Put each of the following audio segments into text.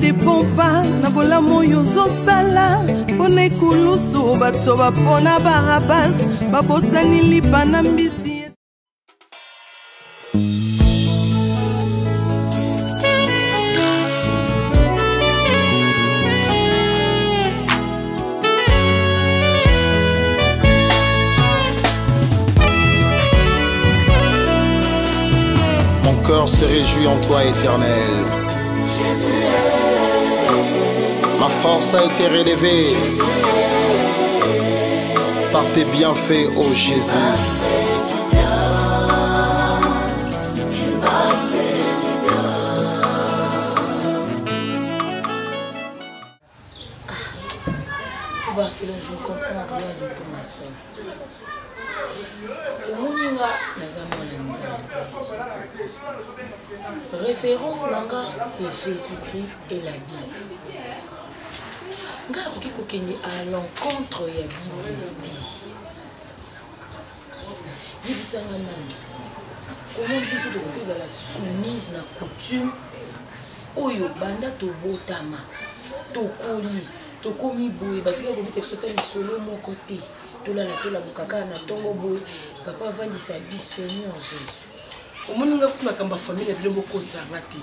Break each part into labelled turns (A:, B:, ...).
A: te pompa na bolamu yozo sala pona ikulusu bato bapona barabas babosani lipa na mbisi.
B: Mon cœur se réjouit en toi, éternel. Ma force a été relevée par tes bienfaits, ô Jésus.
C: Barcelone, je ne comprends rien du tout, ma soeur. Référence nanga, c'est Jésus-Christ et la Bible. Nga kokeni à l'encontre ya Bible dit. Yebisanga nani. Comment biso de la soumise na coutume oyo banda to botama to koli to komi boye batika ko bite sota ni solo mon côté to la bukaka na tongo boye papa vandisa biso Seigneur Jésus.
D: Omoni nga kuna kamba famille ya bilombo konza ngati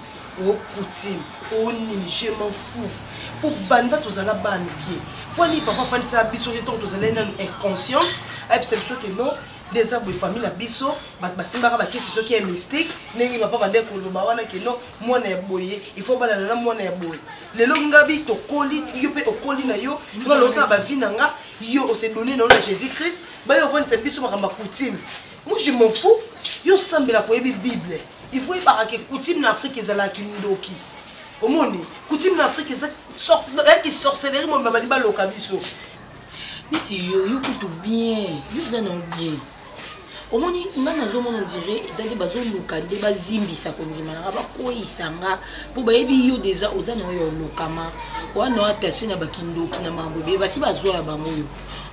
D: o coutume o nini je m'en fous pour banda to zala baniki kwani papa vandisa biso ke to zala na inconsciente et puis c'est que non des arbres famille la biso basimbaka bakisi soki ya mystique ndenge papa bande koloba wana ke non mwana ya boye il faut bala na mwana ya boye lelo ngabi to koli yo pe okoli na yo ngalo sa ba vie nanga yo o se donner na Jésus Christ ba yo vandisa biso makamba coutume. Moi je m'en fous. Yo sambela ko yebi Bible. Il faut y parler que coutume en Afrique ezala kindoki. Omoni, coutume en Afrique ezala sort qui sorcellerie mo babaliba loka biso.
C: Niti yo kutu bien, yo zana bien. Omoni ngana zo mo dire ezali bazo luka de bazimbisa ko nzima na ba ko isanga po ba yebi yo déjà ozana yo lokama. Wana attaché na bakindoki na mambo be basi bazo ya bango yo.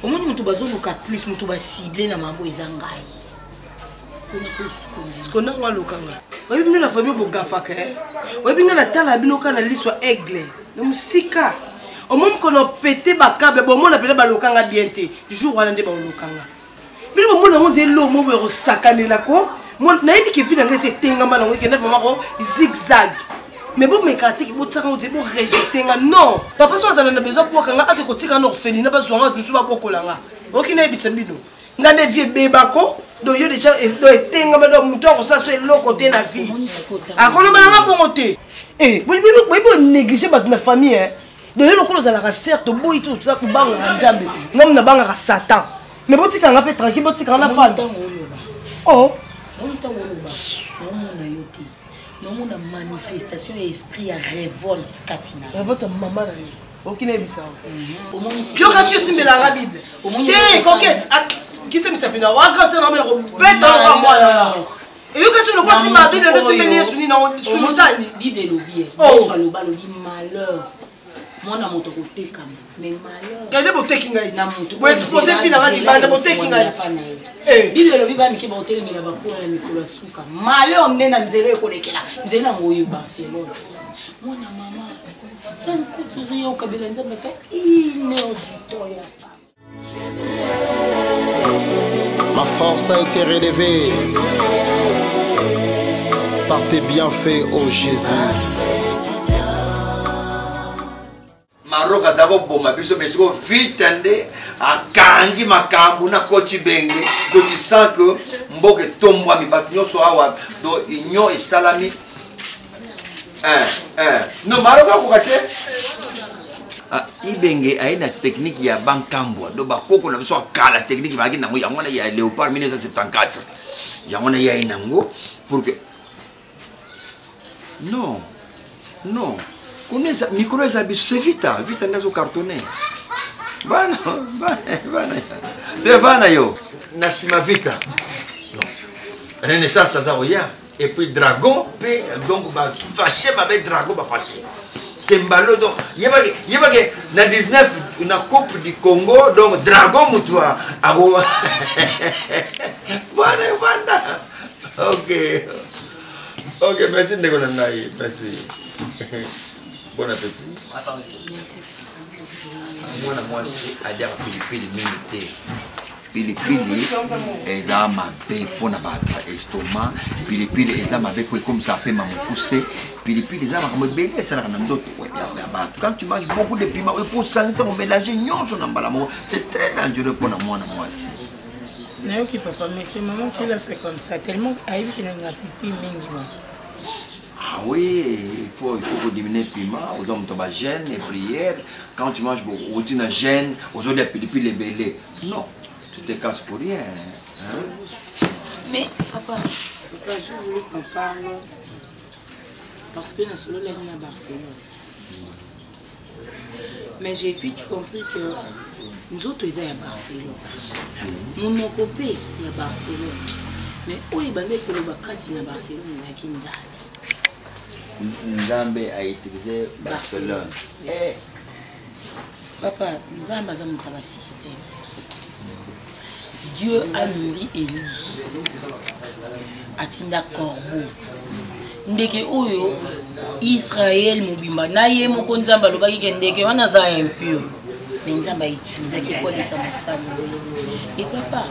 C: Omoni mutu bazo luka plus mutu ba cibler na mambo ezangai.
D: Ce qu'on a dans le Kanga. Oui, nous la famille Bogafaka. Oui, nous la tala binoka na l'histoire aigle. Le musika. Au moment qu'on a pété ba câble, bon on a pété ba lokanga bienté. Jour on a ndé ba lokanga. Mais le moment on dit l'eau mo we sakane la ko. Moi na yebi ke fi na ngese tenga ma na ngeke na vraiment ko zigzag. Mais bon mais kati bo tsaka on dit bo rejeter nga non. Papa so azala na besoin pour kanga ake ko tika na orpheline ba zwanga musu ba bokolanga. Okina yebi sembino. Ngane vie bebako. Donc yo déjà do etenga ma do muto ko ça soit le côté na vie. Akolo bana bongo te. Eh, oui négliger ba na famille hein. De yo ko za la certes boy tout ça pour banga nzambe. Ngam na banga Satan. Mais botika nga pe tranquille botika na fanda. Oh,
C: on est en Woloba. Non yote. Non na manifestation et esprit à révolte katina.
D: Révolte maman na yo. Okina ebisa.
C: Yo
D: ka tu simela la Bible. Te coquette. Qui s'est mis à pina wa quand na me bête dans le moi là. Et yo ka tu le ko si ma Bible de se mener suni na sultani.
C: Bible lobi. Oh, loba lobi malheur. Moi na moto ko tekam. Mais malheur.
D: Gade bo tekinga iti. Bo exposer fina na dibanda bo tekinga iti.
C: Eh, Bible lobi ba miki ba hotel mi na ba ko na mikolo suka. Malheur nena nzele ko lekela. Nzela ngoyo Barcelone. Moi na mama. Ça ne coûte rien au Kabila Nzambe ka inauditoire.
B: Ma force a été relevée par tes bienfaits, ô Jésus.
E: Maroka zako boma biso besiko vitande akangi makambu na koti benge do tu sens que mboke tombwa mi batinyo so awa do inyo esalami no maroka kokate ibenge aina technique ya bankambwa do bakoko na biso kala technique ba kinango yango na ya Léopard 1974 yango na ya inango pour que non connaître micro eza biso c'est vita ndazo cartonné bana devana yo nasima vita renaissance ça ya et puis dragon pe donc ba fâché ba dragon ba fâché Tembalo donc yebake na 19 na coupe du Congo donc dragon mutwa abo bana ok merci ndeko na ngai merci Bon appétit. Mwana mwasi aliaka pilipili mingi te. Pilipili eza mabe mpona bato ya estomac. Pilipili eza mabe po ekomisa apema mokuse. Pilipili eza makambo ebele esalaka na nzoto ya bato. Quand tu manges beaucoup de piment, ekosangisa komélanger nyonso na mbala moko. C'est très dangereux mpona mwana mwasi.
C: Nayoki papa, mais c'est maman qui l'a fait comme ça, tellement aïe qu'il a pipi mingi.
E: Ah oui, il faut diminuer le piment, aux hommes de gêne, les prières. Quand tu manges beaucoup, tu n'as gêne, aux autres les les bélés. Non, tu te casses pour rien. Hein?
C: Mais papa, je voulais qu'on parle parce que nous sommes à Barcelone. Mais j'ai vite compris que nous autres sommes à Barcelone. Mon copain est à Barcelone. Mais où est le Bakati à Barcelone? Il y a Kinzal.
E: Nzambe a utilisé Barcelone.
C: Eh. Papa, Nzambe a un système. Dieu a nourri Élie. Atinda corbeau. Ndeke oyo Israël mobimba na ye moko Nzambe alobaki ke ndeke wana za impur. Mais Nzambe a utilisé qui pour laisser mon sang. Et papa,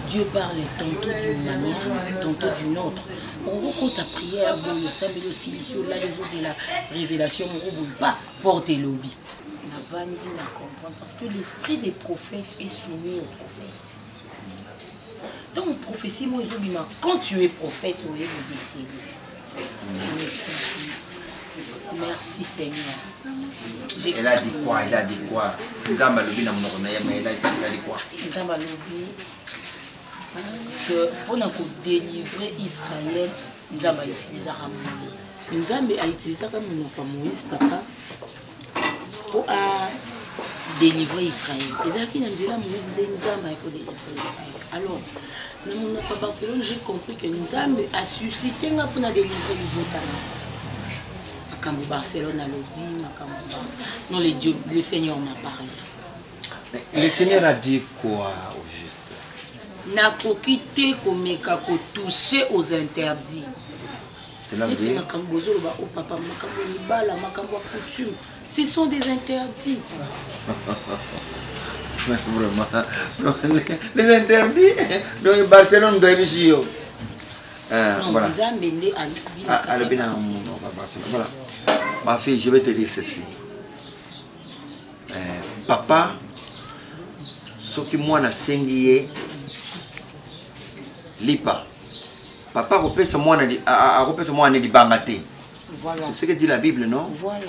C: Dieu parle tantôt d'une manière, tantôt d'une autre. On compte ta prière, bon, le sang de l'oscillation, là, les la révélation, on ne peut pas porter l'obi. On a vanzi à comprendre parce que l'esprit des prophètes est soumis aux prophètes. Donc, prophétie, moi, quand tu es prophète, tu es le décédé. Je me suis dit, merci Seigneur.
E: Elle a dit quoi? Elle a dit quoi? Elle a dit quoi?
C: Que pour nous délivrer Israël, nous avons utilisé Moïse. Nous avons utilisé Moïse, papa, pour délivrer Israël. Et c'est qui nous dit là, Moïse, nous avons délivrer Israël. Alors, dans Barcelone, j'ai compris que nous avons suscité pour nous délivrer le Botana. À Barcelone, à l'Obi, non, le Seigneur m'a parlé.
E: Mais le Seigneur a dit quoi au juste?
C: N'a quitté comme toucher aux interdits.
E: C'est la vérité.
C: Ce sont des interdits.
E: Mais vraiment, les interdits. Donc Barcelone doit être ici. Voilà. Voilà. Ma fille, je vais te dire ceci. Papa, ce que moi na sengiye lipa. Papa repèse moi na di bangate.
C: Voilà.
E: C'est ce que dit la Bible, non?
C: Voilà.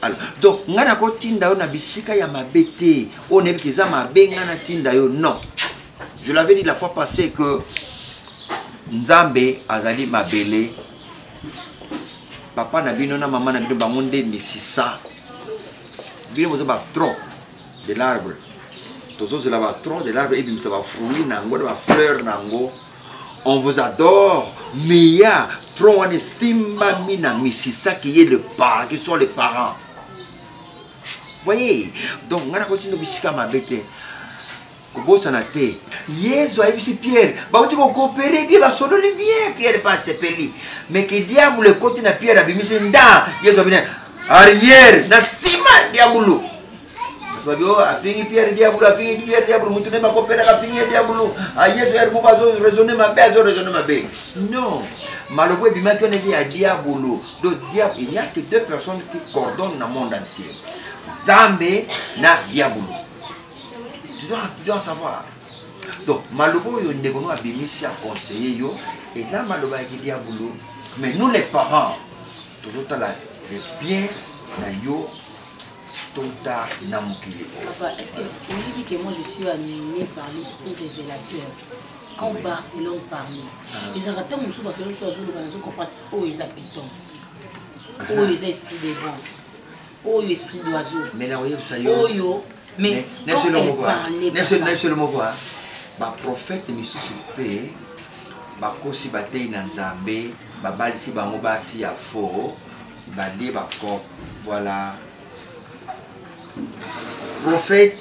E: Alors, donc, ngana ko tinda yo na bisika ya mabete, on est kiza mabe ngana tinda yo, non. Je l'avais dit la fois passée que Nzambe azali mabele. Papa na bino na maman na bino bangonde misisa. Bino moto ba tronc de l'arbre. Tozo c'est la tronc de l'arbre et puis ça va fruit nango, va fleur nango. On vous adore, mais il y a trop de simba mina misisa qui est le parent, qui sont les parents. Voyez, donc on a continué bisika mabete. Yesu a vu Pierre, bah tu vas coopérer bien, va sonner bien, Pierre pas se peli. Mais que diable le côté na Pierre a bien mis dans, Yesu a venu arrière, na sima diabolo. Fabio a fini Pierre diabolo, a fini Pierre diabolo, mutu ne ma coopérer a fini diabolo. A Yesu a beaucoup à raisonner ma bête, raisonner ma bête. Non, malheureusement bima qu'on est dit à diabolo. Donc diable, il n'y a que deux personnes qui coordonnent dans le monde entier. Zambé na diabolo. Tu dois savoir. Donc, malheureusement, il y a des abimisi à conseiller, et ça, malheureusement, il y a des boulot. Mais nous, les parents, toujours le bien,
C: Papa, est-ce que vous dites que moi je suis animé par l'esprit révélateur? Quand Barcelone parlait, ils ont raté mon sou Barcelone, ils ont compris où ils habitent, où ils esprits des vents, où ils esprits d'oiseaux.
E: Mais là, vous
C: mais quand elle parlait,
E: ba prophète misusu pe ba kosi batei na Nzambe ba balisi bango basi ya faux ba li ba ko voilà prophète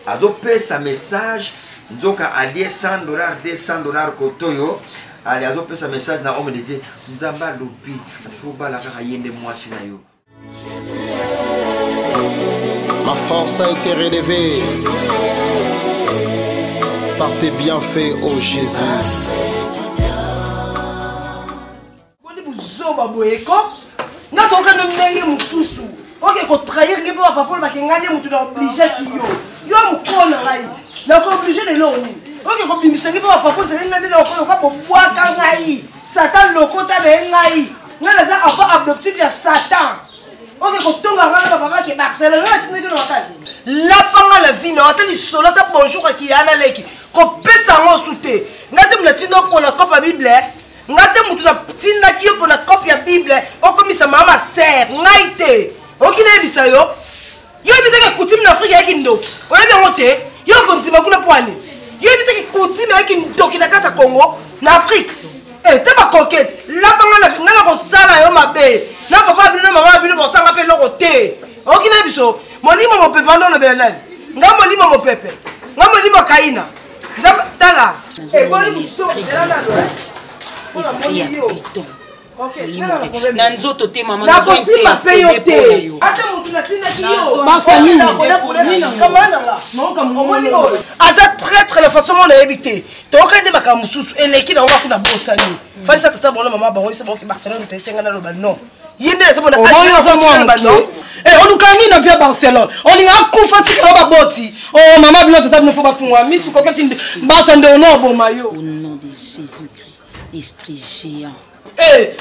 E: azo pesa message nzoka alie $100 $200 kotoyo ali azo pesa message na homme de Dieu Nzamba lopi afu bala ka yende mwasi na yo.
B: Ma force a été relevée par tes bienfaits, ô Jésus.
D: Ok, qu'on trahir les gens, papa, parce qu'il y a des gens qui sont obligés qui yo. Yo, mon con, right? Donc, obligé de l'eau. Ok, qu'on bimse les gens, papa, c'est qu'il y a des gens qui sont bois kangaï. Satan, le côté de ngaï. Nous avons enfant adoptif de Satan. Ok, qu'on tombe à la papa qui est Barcelone. Là, tu n'es que dans la case. Là, pendant la vie, on attend les soldats bonjour qui est à la leki. Qu'on pèse en sauté. Nous avons la tino pour la coupe à Bible. Ngate mutu na tina kiyo pour la copie ya Bible okomisa mama sœur ngaite okina ebisa yo biteke kutimi na Afrika yaki ndoki oyebi ngote yo kontima kuna pwani yo biteke kutimi yaki ndoki na kata Congo na Afrique te ba conquête la banga na ngala ko sala yo mabe na papa bino mama bino bo sanga pe loko te okina ebiso molimo mo pepe ndo no belani nga molimo mo pepe nga molimo kaina nzamba tala boni kusto zela na do
C: esprit ya piton na nzoto te mama
D: nakosimba mpe yo te ata motu natindaki yo aza traître la façon mo nayebi te toyoka nde makambo mosusu eleki nango akuna bosani falisa tata bona mama bango bisa bango ke Barcelone toesenga na loba non ye nde nazamona
A: olukangi na via Barcelone olinga akufa tikala baboti mama bino tata bino fo bafungwa misu kokati mbasa nde ono oboma yo
C: au nom de Jésus-Christ esprit géant.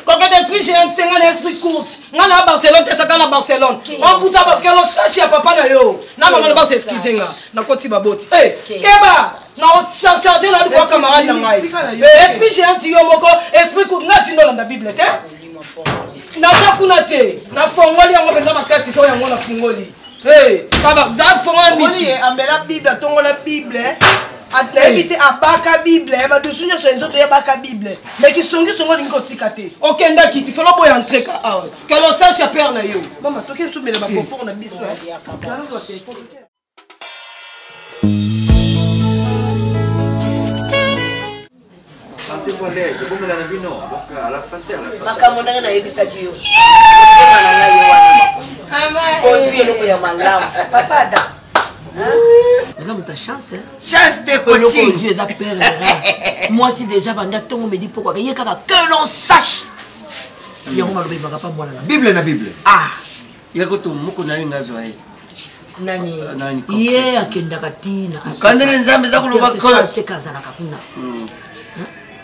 A: Quand tu es esprit géant, c'est un esprit court. On a Barcelone, tu es à Barcelone. On vous a que l'on sache à papa na yo. Na maman va s'excuser nga. Na koti baboti. Keba, na charger na kwa camarade na ngai. Esprit géant ti yo moko, esprit court na ti no na Bible te. Na ta kuna te. Na fongoli yango benda makati so yango na fongoli. Baba, za fongola misi.
D: Amela Bible, tongola Bible. Éviter à baka Bible, va te souvenir sur les autres ya baka Bible. Mais qui sont lingo sikate.
A: OK ndaki, tu fais le boy entrer ka. Que l'on sache à père na yo.
D: Maman, toi qui tu mets le confort na biso.
E: Sentez-vous à l'aise, c'est bon mais la vie non. Donc à la santé, à la santé.
C: Makamona na yebisa ki yo. Mama na yo wana. Amen. Ozuye loko ya malamu. Papa da. Vous avez ta chance, hein?
D: Chance de coaching.
C: Moi, si déjà, on me dit pourquoi. Il y a que l'on sache. Il y a un pas moi là.
E: Bible na Bible.
C: Ah!
D: Il y a que tout le monde qui a une gazoïe.
C: Nani? Hier, à Kendakatina.
D: Quand les gens me
C: c'est Kazana Kapuna.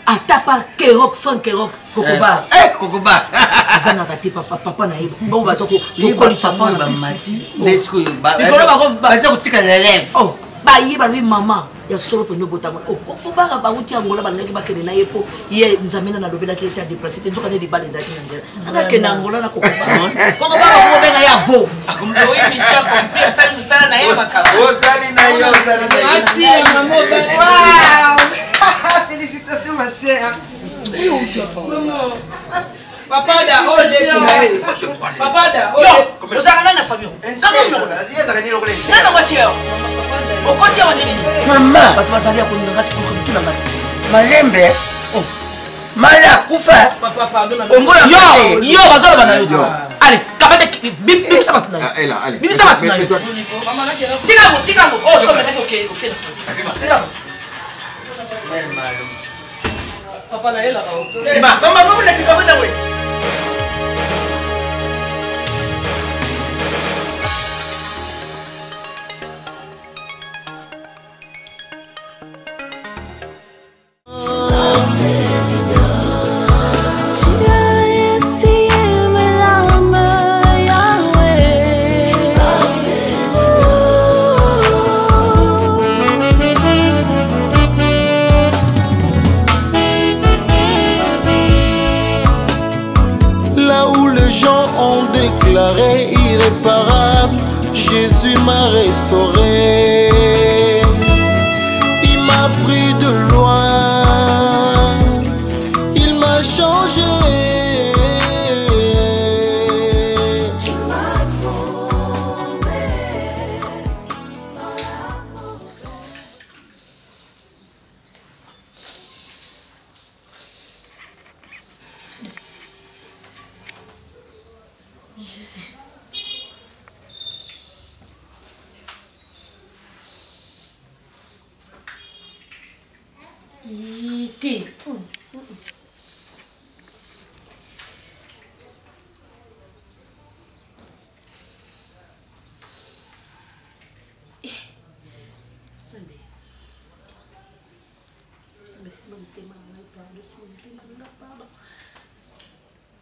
C: Atapa Kerok, Frank Kerok, Kokoba.
D: Kokoba.
C: Zanakati papa na yebo. Bon bazoko yokoli papa
D: ba mati. Desko ba. Bazoko tika na lèvre.
C: Oh, ba yeba lui maman. Ya solo pendo botama. Oh, Kokoba ba uti angola ba ndaki ba kene na yepo. Ye nzamena na dobela ki eta déplacer te njoka ne libala ezaki na nzela. Anga kena angola na Kokoba. Kokoba ba benga ya vo.
D: Akumbe oui mission compris asali musala na ye makaba.
E: Osali na yo, osali na yo.
A: Merci maman.
D: Wow! Félicitations ma sœur.
A: Papa da ole. Papa da ole.
C: Yo, ozanga na famille. Kama mno. Nana kwa tiyo. Okoti ya nini?
D: Mama.
C: Batu basalia kuninga ngati kwa mtu na ngati.
D: Malembe. Oh. Mala kufa.
A: Papa pardon.
C: Yo bazala bana yo. Allez, kamata bim sama tuna.
E: Allez.
C: Bim sama tuna. Tikango. Oh, so mena okay. Tikango.
A: Papa na hela kao.
D: Mama mama na kidogo na wewe.
B: Irréparable, Jésus m'a restauré. Il m'a pris de loin, il m'a changé. Tu m'as trouvé.
C: Jésus. Ite.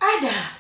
C: Ada.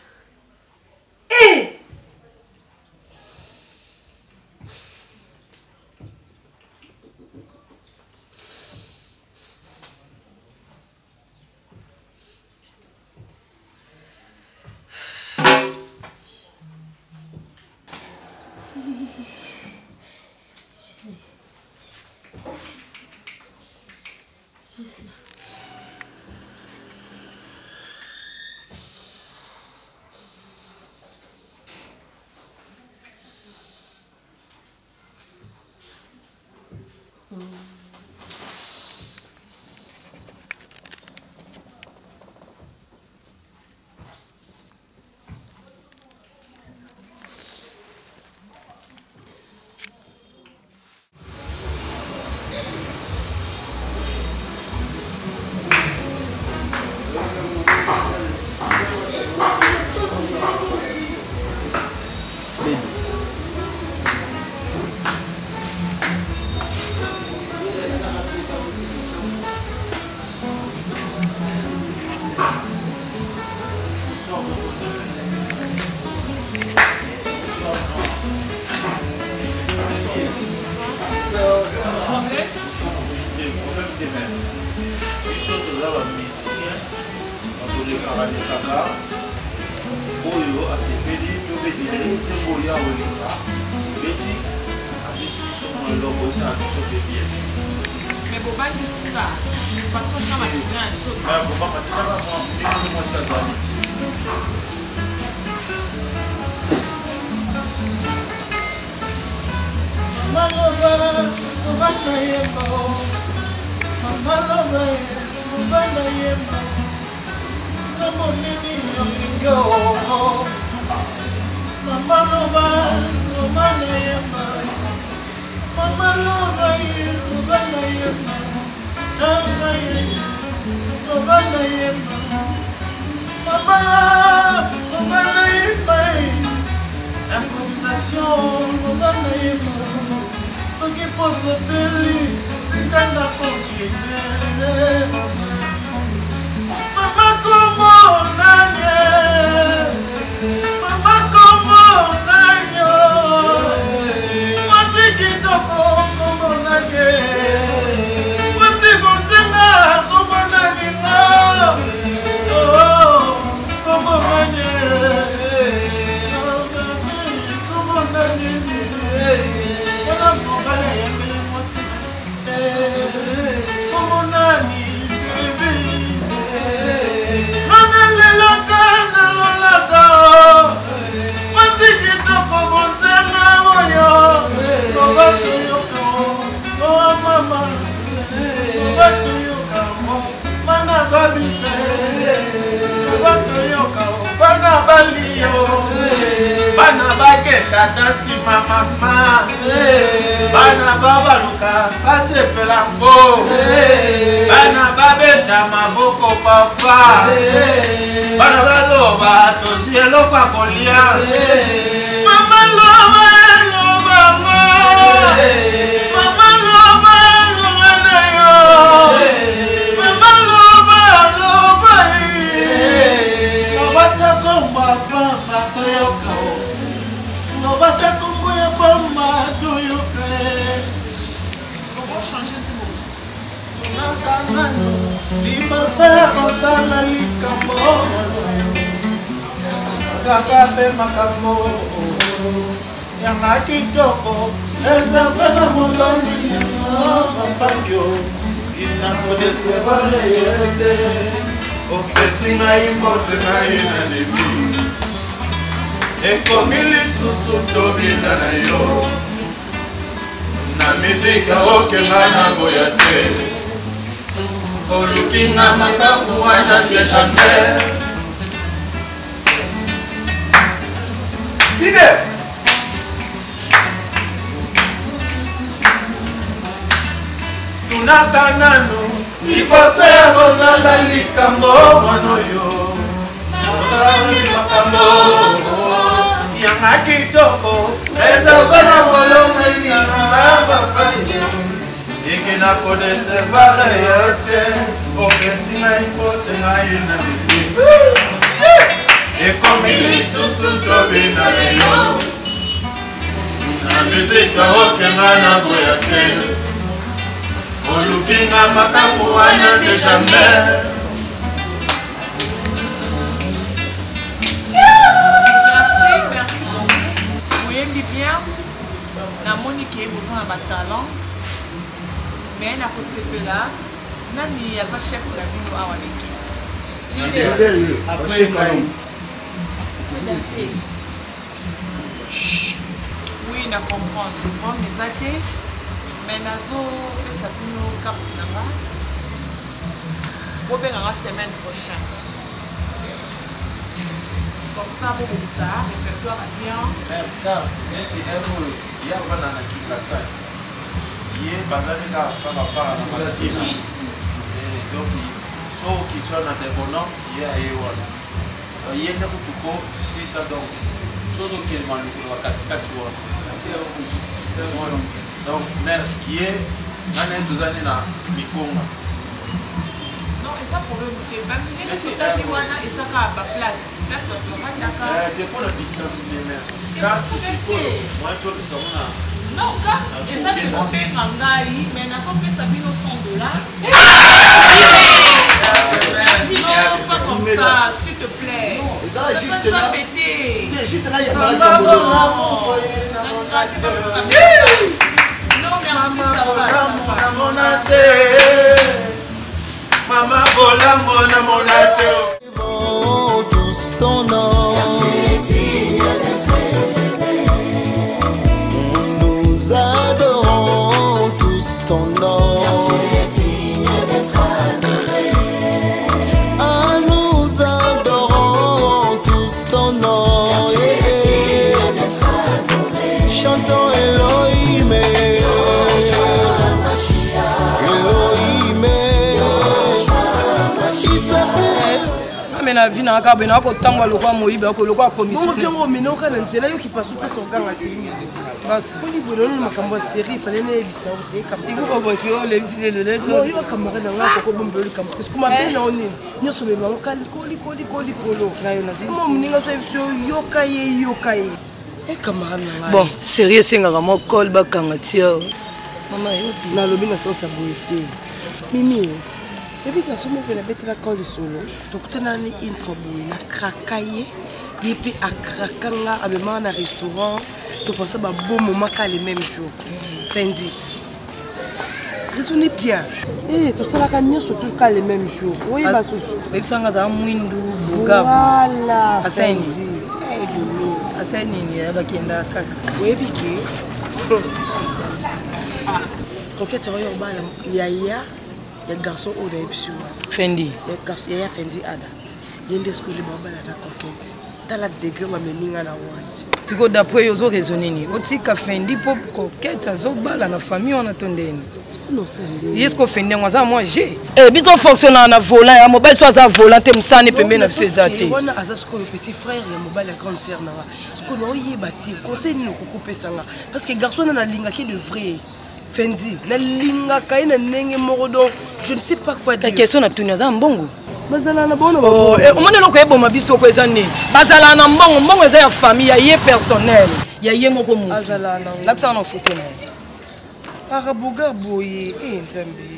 B: Tunakanano
F: liboso ya kozala likambo mwana oyo otali makambo yanga kitoko reserve na bolongo yanga papa eke na kodesevare yo te opesi ngai mpote ngai na libi ekomi lisusu tobina yo na mizika okenga na boya te olukinga makambo wana de jamais.
G: Merci beaucoup. Vous aimez bien. Na Monique est besoin de talent. Mais na kosepela nani aza chef la bino awa leki. Oui, na comprendre. Bon, mais ça t'est. Mais nazo pesa bino carte nanga. Bobenganga semaine prochaine. Comme ça, vous avez ça, répertoire bien.
F: Même carte, neti ero ya wana na kipasa. Ye bazali ka fanga na masina. Donc so kitwa na debono ye ayewana. Ye na kutuko sisa donc so zo kelma likolo katikati wana. Donc mais ye nane dozani na mikonga.
G: Non, et ça problème que même les soldats qui wana et ça ka ba place ba plan d'accord.
F: Dépend la distance des mers. Quand tu supposes moi toi ça on a
G: non, quand et ça tu peux faire en gaï mais na so pe sabino $100. Non, pas comme ça, s'il te plaît.
D: Ça juste là. Juste là, il y a pas de
G: non, merci, ça va.
F: Maman, bolango na monate.
B: Tous ton nom. Nous adorons tous ton nom. Ah, nous adorons tous ton nom. Chantons Elohim.
A: mais na vie na kabe na ko tangwa lokwa moyiba ko lokwa commission.
D: On vient au minoka na nzela yo ki passe pas son ganga te.
A: Bas.
D: On dit bono makambo série fallait ne bisa o te kam.
A: Iko ko bosi o le bisi le le.
D: No yo kamara na ngako ko bombe le kam. Parce que ma belle on est. Nyo so me mango kan koli kolo.
A: Na yo na zi.
D: Mo mninga so yokaye. E kamara na ngako.
A: Bon, sérieux singaka mo call ba kanga tia. Mama yo
D: na lobi na sensa boité. Mimi. Et puis quand on a bête la colle solo, donc tu as une fois boui na krakaye, et puis à krakanga à même un restaurant, tu passes un bon moment qu'à les mêmes jours. Fendi. Raisonnez bien. Eh, tout ça là quand nous surtout qu'à les mêmes jours. Oui, bah sous.
A: Et puis ça nga za mwindu bugabu.
D: Voilà.
A: Aseni.
D: Eh bimi.
A: Aseni ni ya bakenda kaka.
D: Oui, biki. Coquette royo bala yaya. Il y a un garçon au début.
A: Fendi.
D: Il y a Fendi Ada. Il y a des schools qui ont conquête. Dans la degré, ma mère n'a pas.
A: Tu vois d'après ils ont raisonné ni. Aussi que Fendi pop conquête, ils ont bala la famille on attendait. Est-ce que Fendi on a moi j'ai. Eh bito fonctionne en volant, ya mobile soit à volant, te msane pembe na sezate.
D: On a azas ko petit frère ya mobile la grande sœur na. Ce qu'on a yebati, conseil ni ko couper sanga parce que garçon na linga qui de vrai. Fendi, na linga kaina nenge morodo, je ne sais pas quoi dire.
A: Ta question na tunia za mbongo.
D: Bazala na bono.
A: Oh, on m'a dit que bon biso ko ezane. Bazala na mbongo eza ya famille, ya ye personnel. Ya ye moko mu.
D: Bazala na.
A: L'accent na photo na.
D: Arabuga boye, nzambe.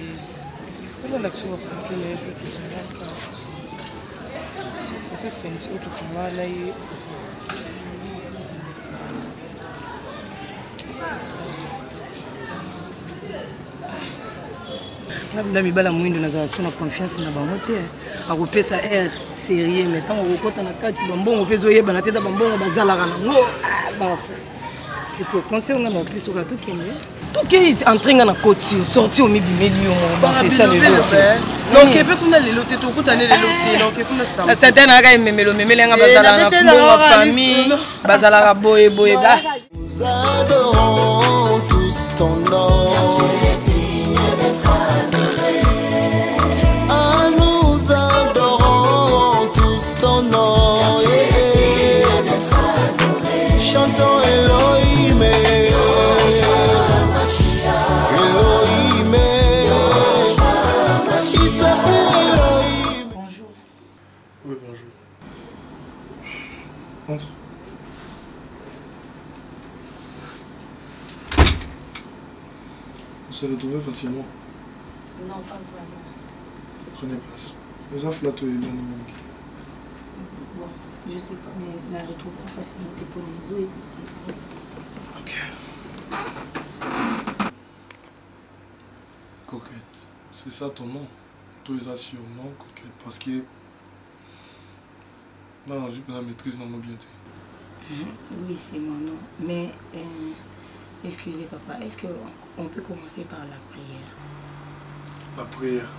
D: Comment l'accent photo na je te sais pas. Faut Fendi auto kama na ye.
A: Na mibala mwindo na suna confiance na bango te akopesa air sérieux mais tant okota na kati bambongo pe zoyeba na teta bambongo bazalaka nango basa c'est pour conseil nga na piso ka tokende tokei entrenga na koti sorti au mibimeli yo mo c'est ça le lot
D: donc ebe kuna lelo te tokuta ne lelo te donc kuna ça
A: la certaine aga memelo memeli nga bazala na bongo famille bazalaka boye ba
B: Nous adorons tous ton nom.
H: se retrouver facilement.
C: Non, pas vraiment.
H: Prenez place. Les afflates et bien manqué.
C: Bon, je sais pas, mais la retrouve pas facilité pour les os et
H: Ok. Coquette. C'est ça ton nom. Autorisation, non, coquette. Parce que. Non, j'ai la maîtrise dans mon bien.
C: Oui, c'est mon nom. Mais, excusez papa, est-ce qu'on peut commencer par la prière?
H: La prière.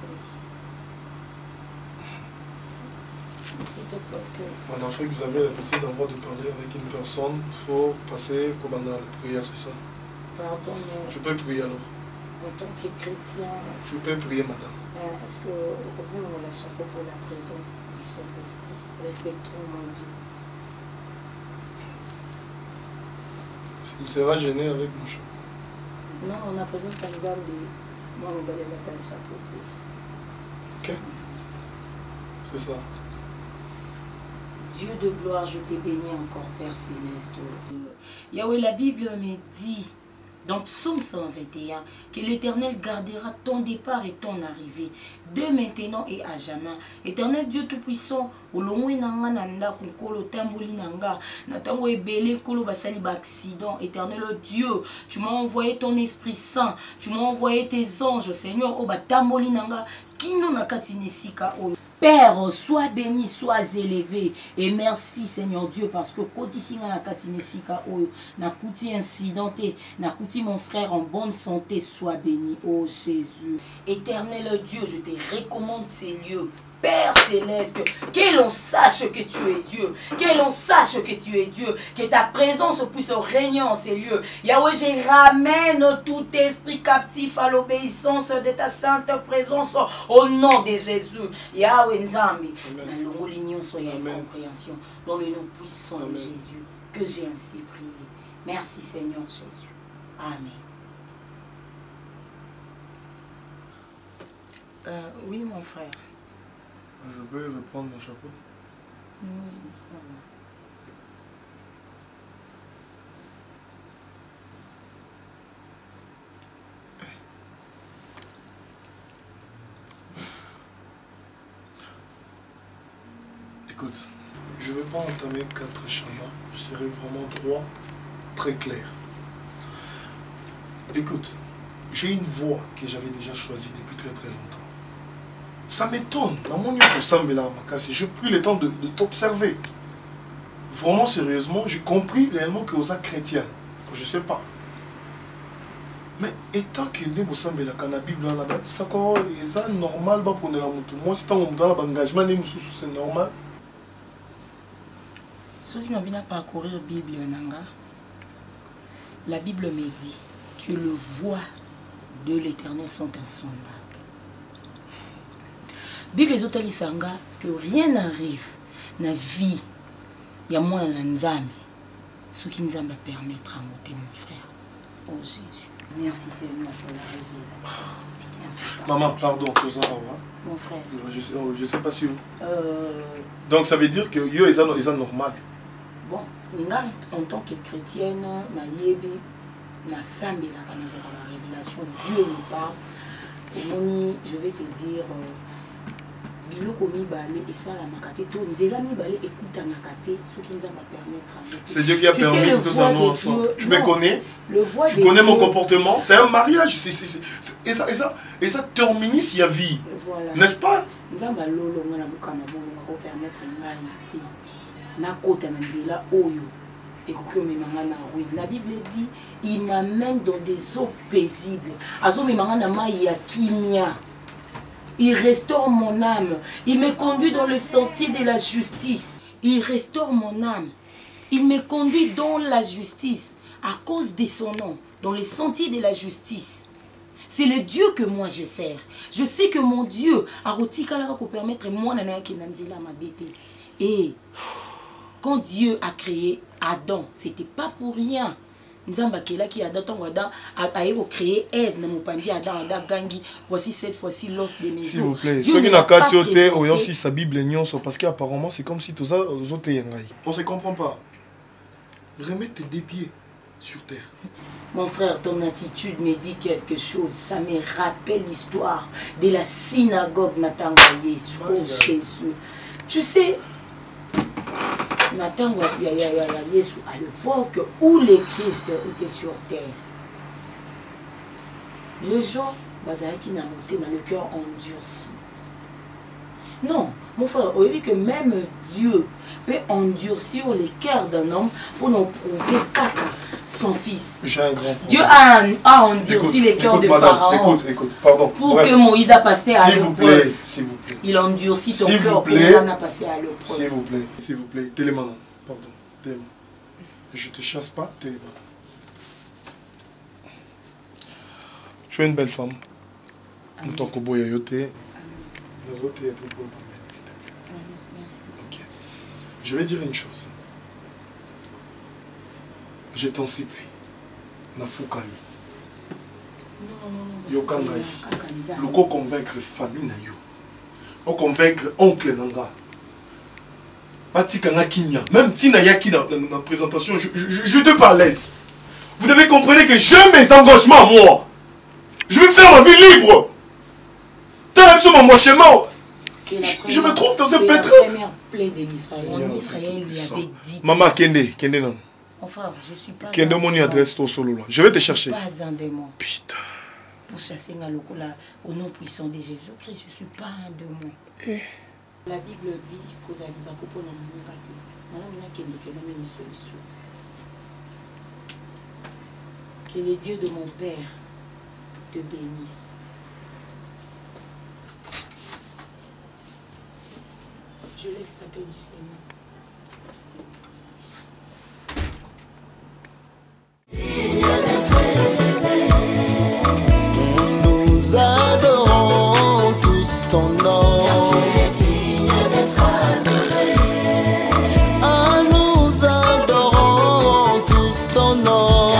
C: S'il te plaît, est-ce que...
H: En Afrique, vous avez l'habitude d'avoir de parler avec une personne. Il faut passer comme dans la prière, c'est ça?
C: Pardon, mais
H: Je peux prier alors.
C: en tant que chrétien,
H: Je peux prier, madame.
C: est-ce que vous pouvez me la chapeau pour la présence du Saint-Esprit? Respectons mon Dieu.
H: Il sera gêné avec mon chat.
C: Non, on a présence à Nzambi. Moi, on va aller la chapeauter.
H: Ok. C'est ça.
C: Dieu de gloire, je t'ai béni encore, Père Céleste. Yahweh, la Bible me dit, dans Psaume 121, que l'Éternel gardera ton départ et ton arrivée, de maintenant et à jamais. Éternel Dieu Tout-Puissant, Éternel Dieu, tu m'as envoyé ton Esprit Saint, tu m'as envoyé tes anges, Seigneur, Père, sois béni, sois élevé. Et merci Seigneur Dieu parce que Kotisinga na katinesika oyo, na kuti incidenté, na kuti mon frère en bonne santé, sois béni, oh Jésus. Éternel Dieu, je te recommande ces lieux. Père Céleste, que l'on sache que tu es Dieu, que l'on sache que tu es Dieu, que ta présence puisse régner en ces lieux. Yahweh, je ramène tout esprit captif à l'obéissance de ta sainte présence au nom de Jésus. Yahweh Nzambi, dans l'union soyez une compréhension, dans le nom puissant de Jésus, que j'ai ainsi prié. Merci Seigneur Jésus. Amen. Oui mon frère.
H: Je peux reprendre mon chapeau?
C: Oui, ça va.
H: Écoute, je ne vais pas entamer 4 chemins. Je serai vraiment droit, très clair. Écoute, j'ai une voie que j'avais déjà choisie depuis très très longtemps. Ça m'étonne. Dans mon niveau, j'ai pris le temps de t'observer. Vraiment sérieusement, j'ai compris réellement que vous êtes chrétien. Je ne sais pas. Mais étant que vous savez la Bible, c'est normal pour nous. Moi, si tu as un engagement, c'est normal.
C: Ceux qui n'ont pas parcourir la Bible, la Bible me dit que les voies de l'Éternel sont insondables. Bible les autres que rien n'arrive dans la vie. Il y a moins dans Nzambi. Ce qui nous va permettre à monter mon frère. Oh Jésus. Merci Seigneur pour la révélation. Merci.
H: Maman, pardon,
C: mon frère.
H: Je sais pas si vous. Donc ça veut dire que yo est normal.
C: Bon, en tant que chrétienne, na yebi, na sambi la révélation, Dieu nous parle. Et moni, je vais te dire.
H: C'est Dieu qui a permis tout ça nous ensemble. Tu me connais, tu connais mon comportement. C'est un mariage. Et ça termine si y a vie. N'est-ce pas?
C: La Bible dit, il m'amène dans des eaux paisibles. Il restaure mon âme. Il me conduit dans le sentier de la justice. Il restaure mon âme. Il me conduit dans la justice à cause de son nom, dans le sentier de la justice. C'est le Dieu que moi je sers. Je sais que mon Dieu a permettre moi et quand Dieu a créé Adam, c'était pas pour rien. Créé Ève, voici cette fois-ci l'os de mes os.
H: S'il vous plaît, ceux qui n'ont qu'à tioter, aussi sa Bible, parce qu'apparemment c'est comme si tous les autres. On ne se comprend pas. Remets tes deux pieds. sur terre.
C: Mon frère, ton attitude me dit quelque chose. Ça me rappelle l'histoire de la synagogue Nathan Yesu. Oh Jésus. Tu sais, Nathan Yesu, à l'époque où le Christ était sur terre, les gens, qui n'a monté, mais le cœur endurci. Non, mon frère, vous voyez que même Dieu peut endurcir le cœur d'un homme pour nous prouver son fils. Dieu a endurci les cœurs de Pharaon.
H: Écoute, pardon.
C: Pour que Moïse a passé à l'épreuve.
H: S'il vous plaît.
C: Il endurcit ton cœur pour qu'on a passé à l'épreuve.
H: S'il vous plaît. Téléman, pardon. Téléman. Je ne te chasse pas, Téléman. Tu es une belle femme. En tant que boyayote.
C: Merci.
H: Ok. Je vais dire une chose. Je t'en supplie. Nafukani. Yo kangai. Loko convaincre famille na yo. O convaincre oncle nanga. Patika nga kinya. Même tina yaki na présentation, je te parle à l'aise. Vous devez comprendre que j'ai mes engagements moi. Je vais faire ma vie libre. Mon chemin. Je me trouve dans un pétrin.
C: C'est la première plaie de l'Israël. En Israël, il y avait 10.
H: Maman, Kende non.
C: Enfin, je suis pas.
H: Kende mon adresse au solo là. Je vais te chercher.
C: Je suis pas un démon.
H: Putain.
C: Pour chasser Ngaloko là, au nom puissant de Jésus-Christ, je suis pas un démon. La Bible dit que vous allez pas couper la main raté. Madame n'a Kende que la même solution. Que les dieux de mon père te bénissent. Je laisse la paix du Seigneur.
B: Nous adorons tous ton nom. Ah, nous adorons tous ton nom.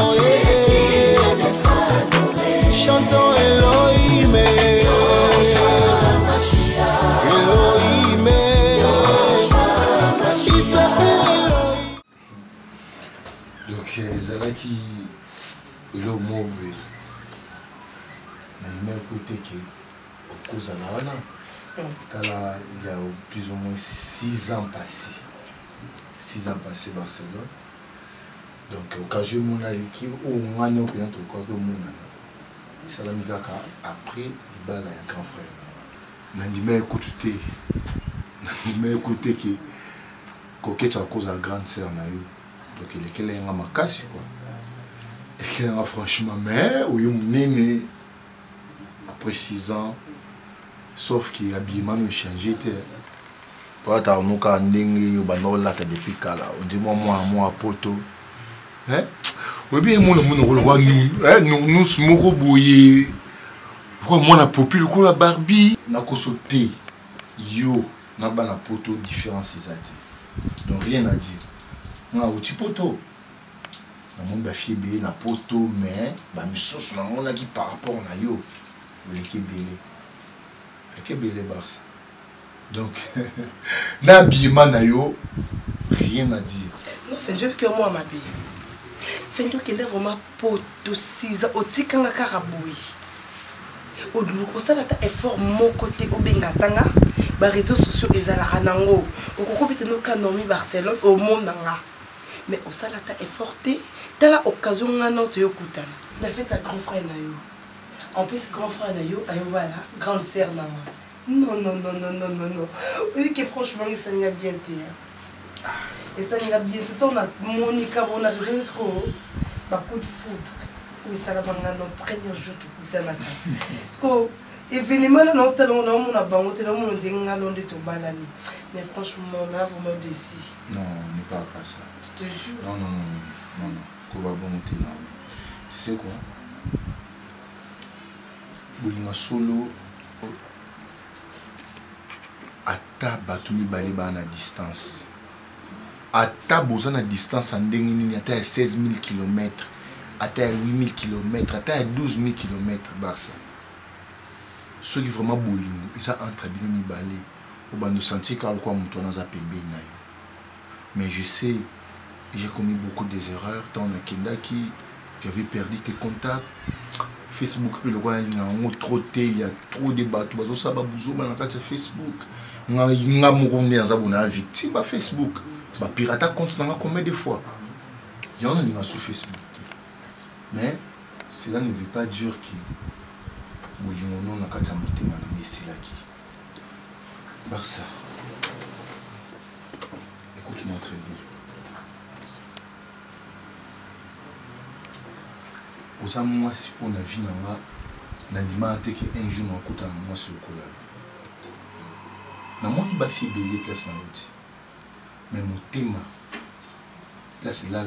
B: Chantons Elohim.
E: ezalaki elo mobe nalima écouté que okozala wana tala il y a plus ou moins 6 ans passés Barcelone donc occasion monaliki ongana opena tokoki omonana esalami kaka après libala ya grand frère nandima écouté que koketaka kozala grande sœur na yo donc il est quel est un makasi quoi et qu'il a franchement mais oui monene après 6 ans sauf que habillement me changé te toi ta onuka ndenge yo banola ta depuis kala on dit moi poto hein oui bien mon nous smoko boye pourquoi moi na popule ko la Barbie na ko sauter yo na bana poto différence ezati donc rien à dire. Na outi poto na mon ba fiebe na poto mais ba misoso na mona ki par rapport na yo le belé Barça donc na bima na yo rien à dire
D: non fait je que moi ma bille fait que là vraiment poto 6 ans otikanga karaboui au sala ta effort mon côté au bengatanga ba réseaux sociaux ezala nango okokopite no kanomi Barcelone au monde nanga mais au sala ta effort te tala occasion ngana to yokutana la fête à grand frère na yo en plus grand frère na yo ayo voilà grande sœur nanga non oui que franchement il s'en a bien té et ça il a bien tout on a Monica on a jusqu'au ba coup de foudre oui ça la banga no premier jour kutana parce que événement là non talon non mon abango te mon dinga non de to balani mais franchement on a vraiment déçu
E: non n'est pas ça
D: je te jure
E: non ko ba bon te non tu sais quoi bolinga solo ata batumi bale ba na distance ata boza na distance ndenge nini ata 16 000 km ata 8 000 km ata 12 000 km Barça ceux qui vraiment bolingo et ça entre bino mi balé au bando sentir car quoi muto na za pembeni na yo mais je sais
I: j'ai commis beaucoup des erreurs. Dans le Kendaki, j'avais perdu tes contacts. Facebook, il y a trop de il y a trop de bateaux. Il y a Facebook. Il y a victime à Facebook. Il y a pirate compte combien de fois. Il y en a sur Facebook. Mais cela ne veut pas dire que nous avons Barça. Écoute-moi très bien. Aux amours, si on a vu un jour on a moi sur le collage. Moi, je suis belé place dans l'outil. Mais mon thème, là c'est là.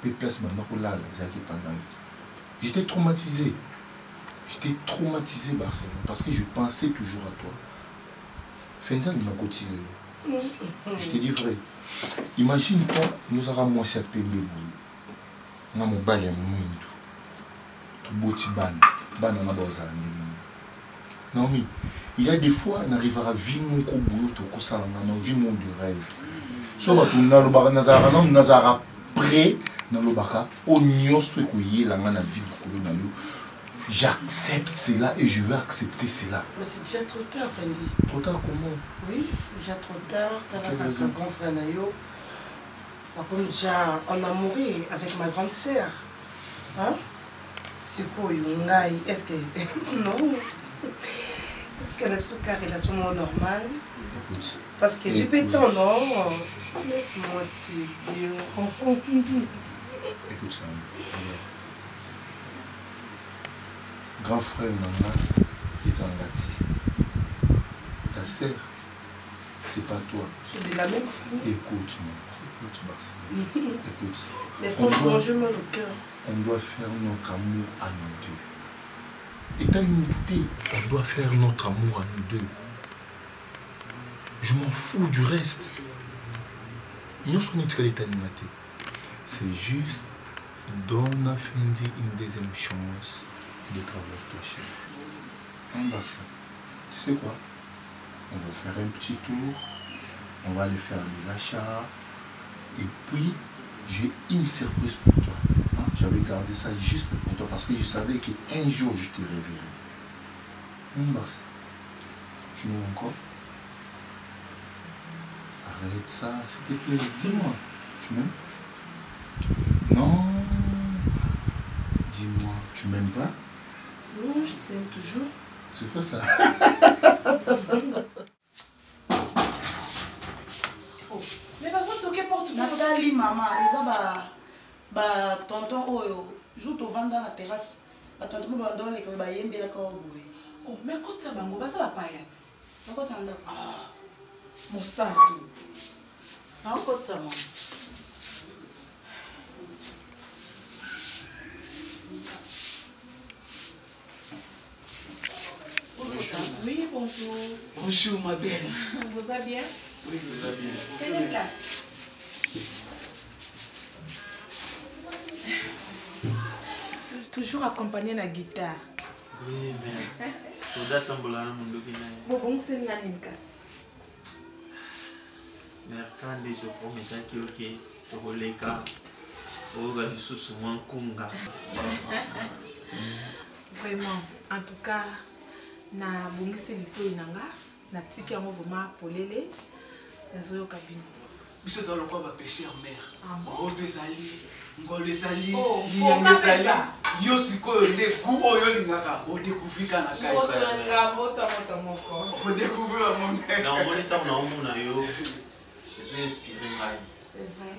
I: Puis place là, j'étais traumatisé. J'étais traumatisé Barcelone parce que je pensais toujours à toi. Fenza m'a continué. Je te dis vrai. Imagine toi, nous avons moi cette pébé. Nous avons baillé tout. Boti ban na baza non mais il y a des fois on arrivera à vivre mon boulot to ko sala na vivre mon de rêve. So ba tuna lo ba nazara prêt dans le baka au nyos ko yela na vie ko na yo. J'accepte cela et je veux accepter cela.
D: Mais c'est déjà trop tard, Fendi.
I: Trop tard comment?
D: Oui, c'est déjà trop tard. Tu as un grand frère Nayo. Par contre, déjà, on a mouru avec ma grande sœur. Hein? C'est quoi, est-ce que... Non. Est-ce qu'elle a une relation normale?
I: Écoute.
D: Parce que je peux t'en non. Laisse-moi te dire.
I: Écoute ça. Grand frère Nana, Isangati. Ta sœur, c'est pas toi.
D: C'est de la même famille.
I: Écoute-moi. Écoute.
D: Mais franchement, je me le cœur.
I: On doit faire notre amour à nous deux. Étant unité, on doit faire notre amour à nous deux. Je m'en fous du reste. C'est juste, donne à Fendi une deuxième chance de travailler toi chez nous. Tu sais quoi? On va faire un petit tour, on va aller faire les achats, et puis j'ai une surprise pour toi. Hein? J'avais gardé ça juste pour toi parce que je savais qu'un jour je te réveillerai. Tu m'aimes encore? Arrête ça, s'il te plaît, dis-moi. Tu m'aimes? Non. Dis-moi, tu m'aimes pas?
D: Non, je t'aime toujours.
I: C'est pas ça.
D: Mais parce que tu porte Nathalie, maman, bah tonton Oyo, joue au vent dans la terrasse. Bah tonton Bandon, les cobayens, bien la corbeille. Oh, mais quand ça va, ça va pas y être. Mais quand on a. Ah, mon sang. Non, quand ça va. Oui, bonjour. Bonjour, ma belle. Vous allez bien?
F: Oui, vous allez bien.
D: Quelle place? Toujours accompagné de la guitare.
F: Oui, mais soda tambola na mundo kinaye.
D: Bon, c'est une casse.
F: Merkande je promets que ok, to roleka. Oga lisusu mwankunga.
D: Vraiment, en tout cas, na bongisi lito inanga, na tiki yango vraiment polele, na zoyo kabino.
J: Biso to lokwa ba péché en mer. Ngoto ezali, ngolo ezali,
D: liyango ezali.
J: Yo sikoyo nde ku oyo lingaka o découvrir na kai.
D: Yo sanga moto moko.
J: O découvrir mon mec.
F: Na omoni ta na omona yo. Ezo inspiré ngai.
D: C'est vrai.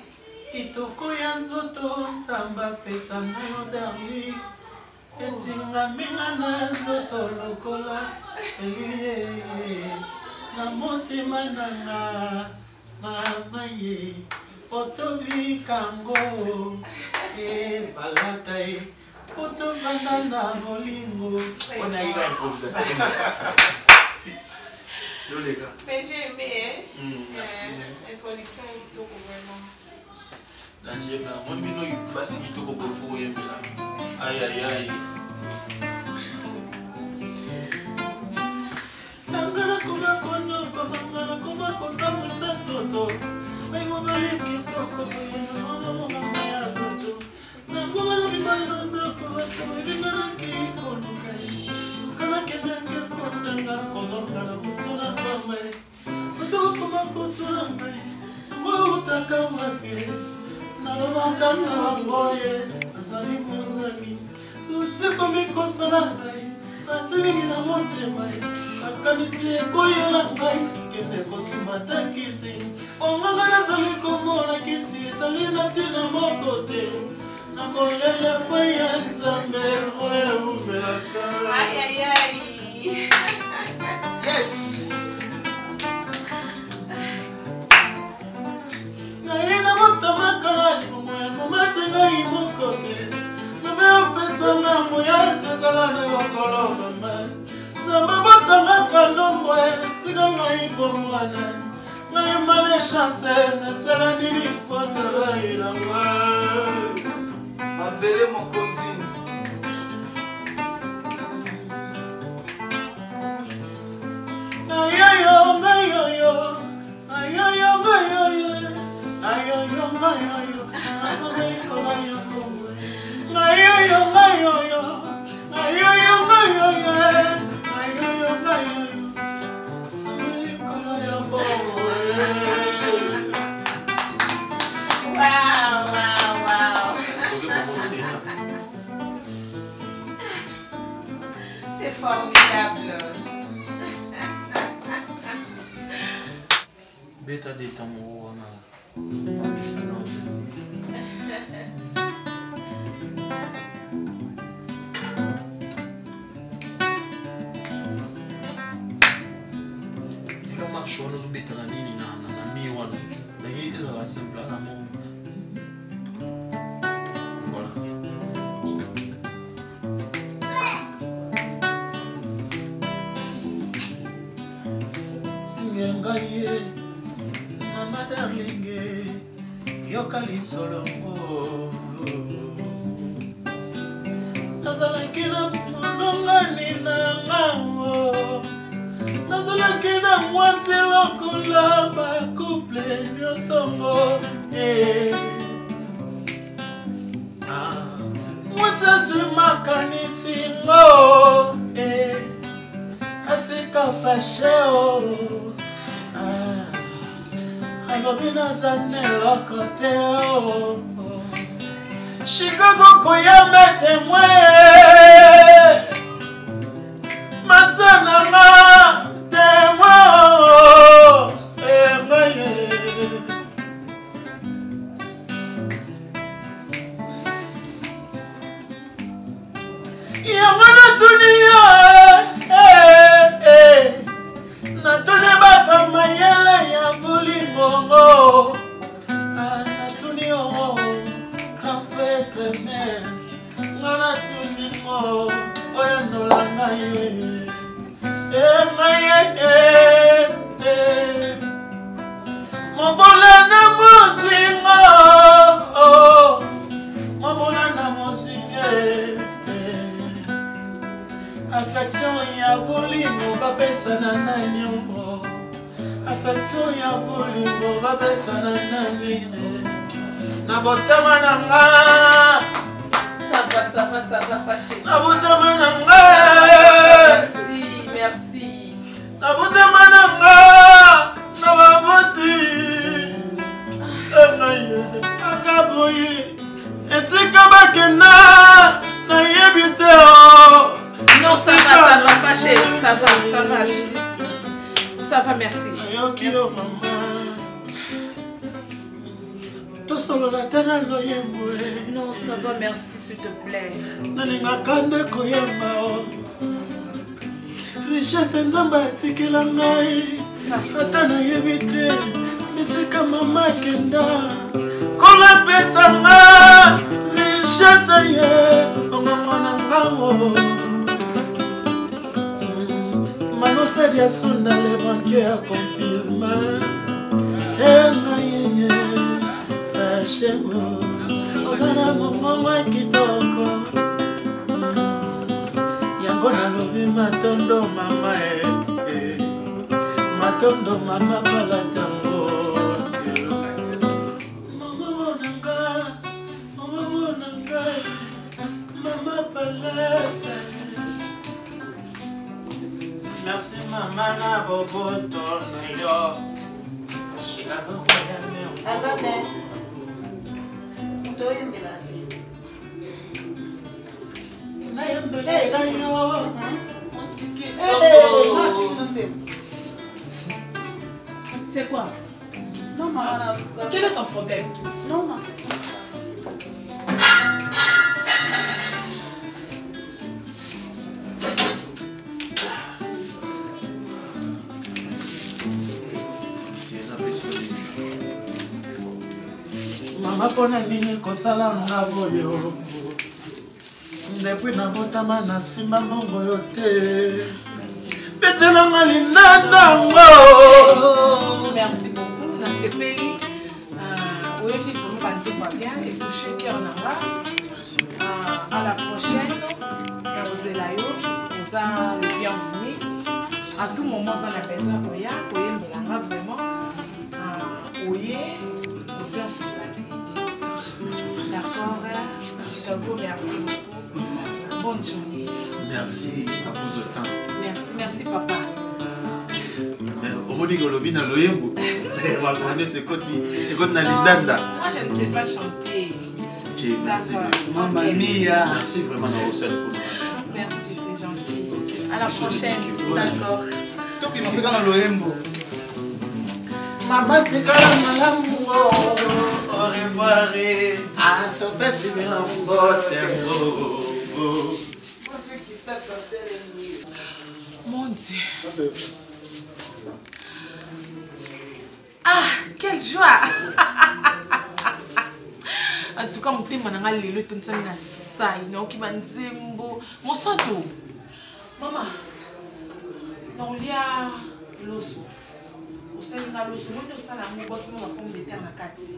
F: Kitoko ya nzoto nzamba pesa na yo darli. Etinga minga na nzoto lokola elie. Na motema nanga mama ye. Poto bikango e balata e. Poto banana molingo. On a eu la improvisation. Les gars.
G: Mais j'ai aimé, hein?
F: Merci.
G: Introduction au vraiment.
F: Là, j'ai aimé. Mon mino, il passe vite au coco. Aïe, aïe, aïe. Nangala kuma kono, komangala kuma konza musanzoto. Ay mobali kitoko Chicago koyame temwe masana na temwe yamana dunia na tune baka mayele ya bulimongo na tunio ngana tuningo oya nolanga ye mobola na mosingo mobola na mosingo affection ya bolingo bapesana nanyo affection ya bolingo bapesana nani na botama nanga
G: ça va fâcher.
F: Na botama nanga
G: merci
F: na botama nanga na baboti akaboyi esika bakena na yebite
G: non ça va fâcher ça va merci non, ça va, merci, s'il te plaît.
F: Richesse nzamba atikela ngai ata nayebi te esika mama kenda kola pesanga richesse ye ongongo na ngango manosadi ya sunda le banke ya confirme engaye fashengo ozana momongo kitoko yango nalobi matondo mama matondo mama pala tango mongo mama na boboto na yo. Chicago
K: Azane. Ndoye melati.
F: Na yembeleka yo.
G: C'est quoi? Non, maman. Quel est ton problème?
K: Non, non.
F: Mama pona nini kosala nga boyo. Depuis nabotama na simba mongo yo te. Betelanga linandango.
G: Merci beaucoup. Na sepeli. Oui, j'ai vraiment bandi pas bien et touché cœur nanga.
F: Merci.
G: À la prochaine. Karozelayo, vous avez le bienvenu. À tout moment, vous en avez besoin. Oya, oye melanga vraiment. Oye, audience c'est ça. D'accord. Merci beaucoup. Bonne journée.
F: Merci à vous autant.
G: Merci papa.
F: Au modi golobi na loyembo. Ma connaît c'est koti. Ekoti na lindanda.
G: Moi je ne sais pas chanter.
F: Tiens, merci.
J: Maman Mia.
F: Merci vraiment na Rossel pour nous.
G: Merci, c'est gentil. À la prochaine. D'accord.
J: Donc il m'a fait dans loyembo.
F: Maman tikala malamu. Au revoir. Ah, to pesi bilango tembo.
G: Mon Dieu. Ah, quelle joie. En tout cas, mon thème, je vais le temps de ça. Qui m'a dit, mon santo. Maman, dans l'osso. Au sein de l'osso, nous sommes à mon pomme de terre na kati.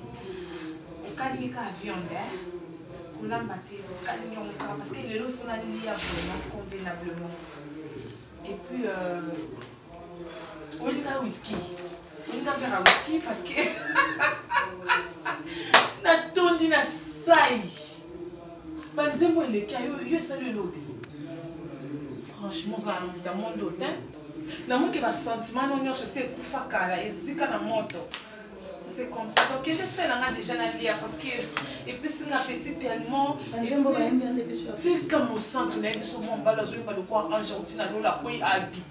G: Au calier ka viande, on l'a battu. Parce que les lots font la ligne vraiment convenablement. Et puis, on a whisky. On a fait un whisky parce que na tondi na sai. Banzemo il est caillou, il est salut l'autre. Franchement, ça dans mon hôtel. Dans mon qui va sentiment, on y a ce c'est koufakala et zika na moto. Ça c'est comme donc il est seul là déjà na lia parce que et puis c'est un petit tellement. C'est comme au centre na biso mon balazo ba le quoi Argentine na lola koy abiki.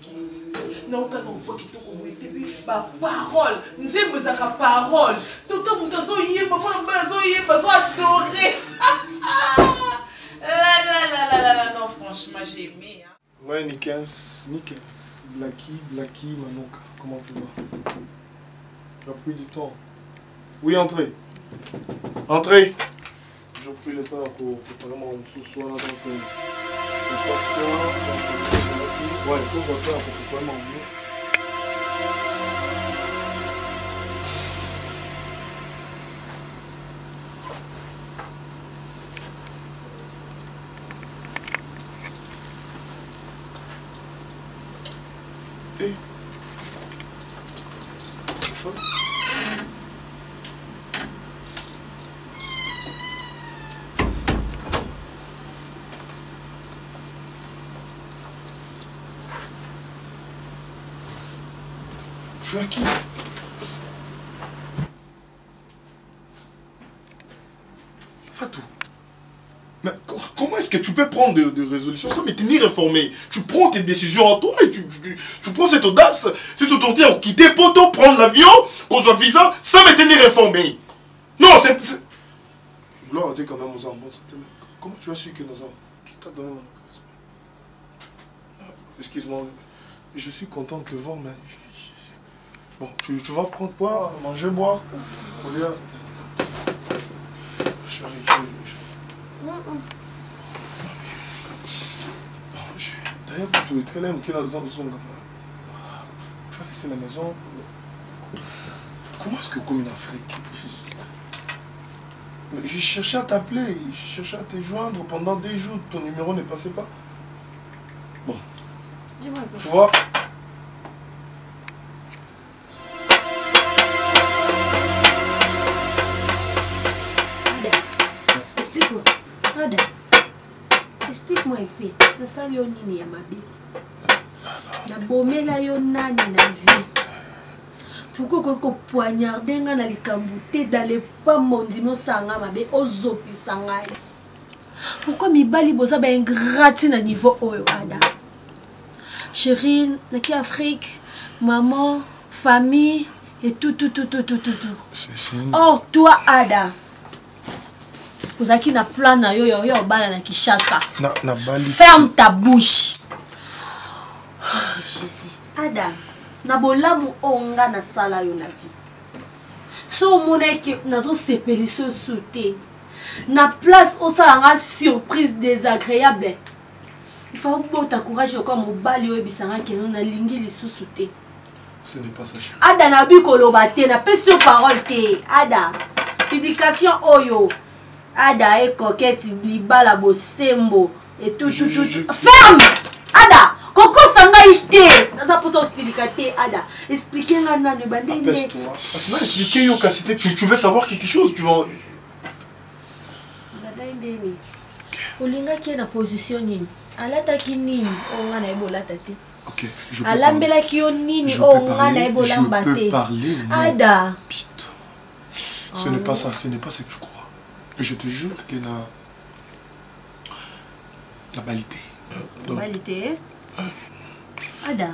G: Non quand on voit qui to comme et puis ba parole, nzembo za ka parole. Tout le monde zo yeba, moi balazo yeba, zo adorer. La non franchement j'ai aimé.
H: Ouais, Nikens, Blacky, Manoka, comment tu vas? Tu as pris du temps. Oui, entrez. Entrez. J'ai pris le temps pour préparer mon sous-soir. Donc, ça se passe bien. Ouais, tout va bien pour préparer mon mieux. Tu as qui? Fatou. Mais comment est-ce que tu peux prendre des résolutions sans me tenir informé? Tu prends tes décisions en toi et tu prends cette audace, cette autorité à quitter Poto, prendre l'avion, qu'on soit visa, sans me tenir informé. Non, c'est... Gloire à Dieu quand même, nous avons bon santé. Comment tu as su que nous avons... Qui t'a donné mon adresse? Excuse-moi, je suis content de te voir, mais... Bon, tu vas prendre quoi? Manger, boire? Chérie, d'ailleurs, tu es très lent, tu as besoin de son gars. Tu vas laisser la maison. Comment est-ce que comme une Afrique? J'ai cherché à t'appeler, j'ai cherché à te joindre pendant des jours, ton numéro ne passait pas. Bon, tu vois.
K: Explique-moi un peu. Ça, c'est un nini à ma vie.
C: Na bomela yo nani na vie. Pourquoi ko poignarder nga na likambo te dans les pas mondimo sanga mabe ozopi sangai. Pourquoi mibali boza ba ingrati na niveau oyo ada. Chérie, naki Afrique, maman, famille et tout. Or toi ada. Vous avez na plan na yo bala na Kinshasa.
H: Na Bali.
C: Ferme ta bouche. Oh, Jésus. Ada, na bolamu onga na sala yo na vie. So mona ki nazo sepeli so sauter. Na place au salanga surprise désagréable. Il faut beaucoup courage comme mobali yo bisanga ke na lingi lisusu te.
H: Ce n'est pas ça.
C: Ada na bi koloba te na pese parole te. Ada. Publication oyo. Ada e coquette libala bosembo et tout. Ferme. Ada. Koko sanga ite. Ça pour son stylicate Ada. Expliquez nga na le bandé.
H: Apaise-toi. Sinon expliquer yo cassité tu veux savoir quelque chose, tu vas
C: Bandé. Olinga ki na position nini? Alata ki nini? Onga na ebolata te.
H: Ok, je peux
C: Alambela ki yo nini? Onga na ebolamba te.
H: Je peux parler.
C: Ada.
H: Putain. Ce n'est pas ça, ce n'est pas ce que tu crois. Je te jure que la balité.
C: Balité. Ada.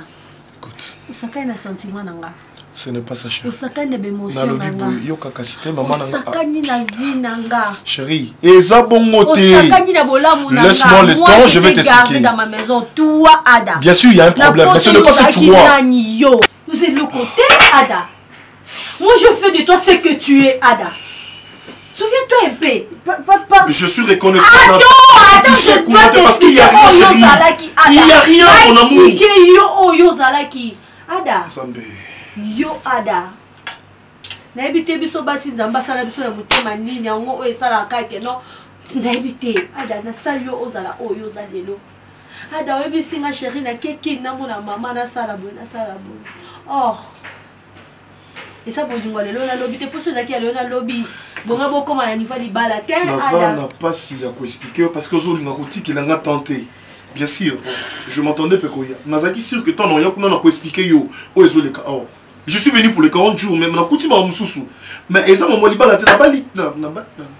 H: Écoute.
C: Usaka na sentiment nanga.
H: Ce n'est pas ça, chérie.
C: Usaka na émotion nanga.
H: Yo kakasité maman nanga.
C: Usaka ni na vie nanga.
H: Chérie, eza bongo te.
C: Usaka ni na bolamu nanga.
H: Laisse-moi le temps, je vais t'expliquer.
C: Dans ma maison, toi Ada.
H: Bien sûr, il y a un problème, mais ce n'est pas ce que tu vois.
C: Vous êtes le côté Ada. Moi je fais de toi ce que tu es Ada. Souviens-toi un peu.
H: Je suis reconnaissant.
C: Attends, je dois t'expliquer.
H: Parce qu'il n'y a rien, chérie. Il n'y a rien, mon amour.
C: Yo zalaki. Ada. Yo Ada. Na ebite biso basi nzamba sala biso ya mutema nini yango o esala kake no. Na ebite Ada na sala yo ozala oyo zalelo. Ada webi singa chérie na keke na mona mama na sala bo. Oh. Et ça, pour dire que le lobby, pour ceux qui ont le lobby, bon, beaucoup de niveau de balle.
H: Ça n'a pas si à quoi expliquer parce que aujourd'hui, il a tenté. Bien sûr, je m'entendais peu quoi. Nazaki sûr que toi, non, il a quoi expliquer je suis venu pour les 40 jours, mais on a continué à me mais ça, mon liba la tête,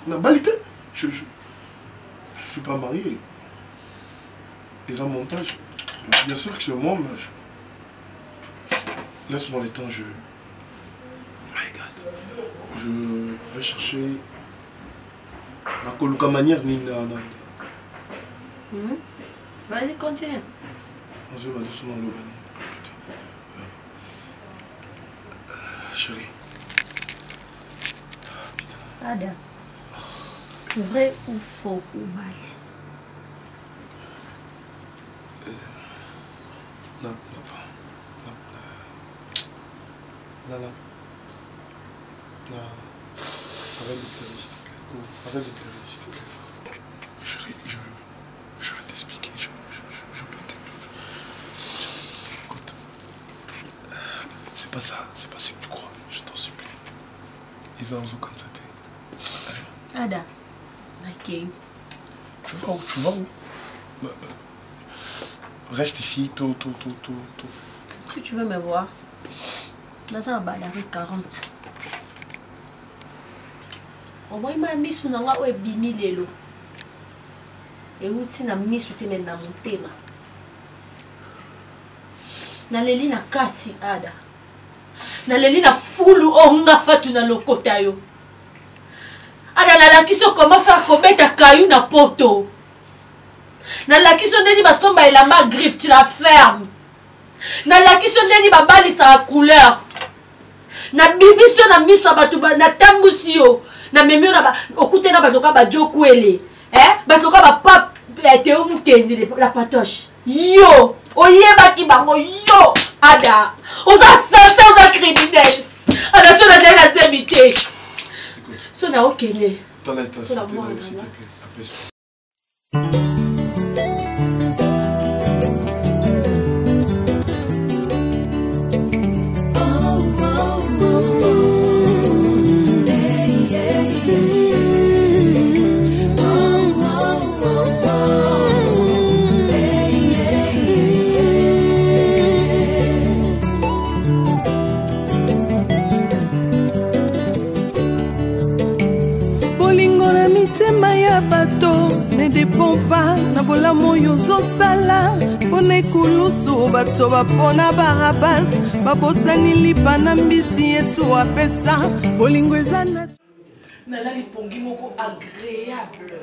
H: la balité. Je suis pas marié. Ils ont montage. Bien sûr que c'est moi, mais laisse-moi le temps, je vais chercher la coloca manière ni
C: Vas-y, continue.
H: Je vais doucement le chérie.
C: Ada. Vrai ou faux ou mal?
H: Non. Arrête de pleurer, s'il te plaît. Arrête de pleurer, s'il te plaît. Chérie, je vais t'expliquer. Je peux t'expliquer. Écoute, c'est pas ça. C'est pas ce que tu crois. Je t'en supplie. Ils ont aucun saté.
C: Ada. Ok.
H: Tu vas où? Reste ici, tout.
C: Si tu veux me voir, dans un bar d'arrêt 40. Au moins, ma mise sur un web binilelo. Et où tu n'as mis sur tes mains dans mon thème. Naleli na kati Ada. Naleli na fulu onga fatu na lokota yo. Ada nalakiso comment faire kobeta kayu na poto. Nalakiso ndeni bastomba elamba griffe tu la fermes. Nalakiso ndeni babali sa couleur. Na bibiso na miso batu na tambusi yo. Na memio na ba okute na batoka ba jokwele. Batoka ba pap teo mukendi la patoche. Yo, oyeba ki bango yo Ada. Oza sasa oza criminel. Ada so na dela semité. So na okene.
H: T'en as pas, s'il te plaît. Apaise-toi.
L: bato ne dépend pas na bolamu oyo ozosala mpona ekulusu bato bapona barabas babosani lipa na mbisi yesu apesa bolingo eza na
D: nalali pongi moko agréable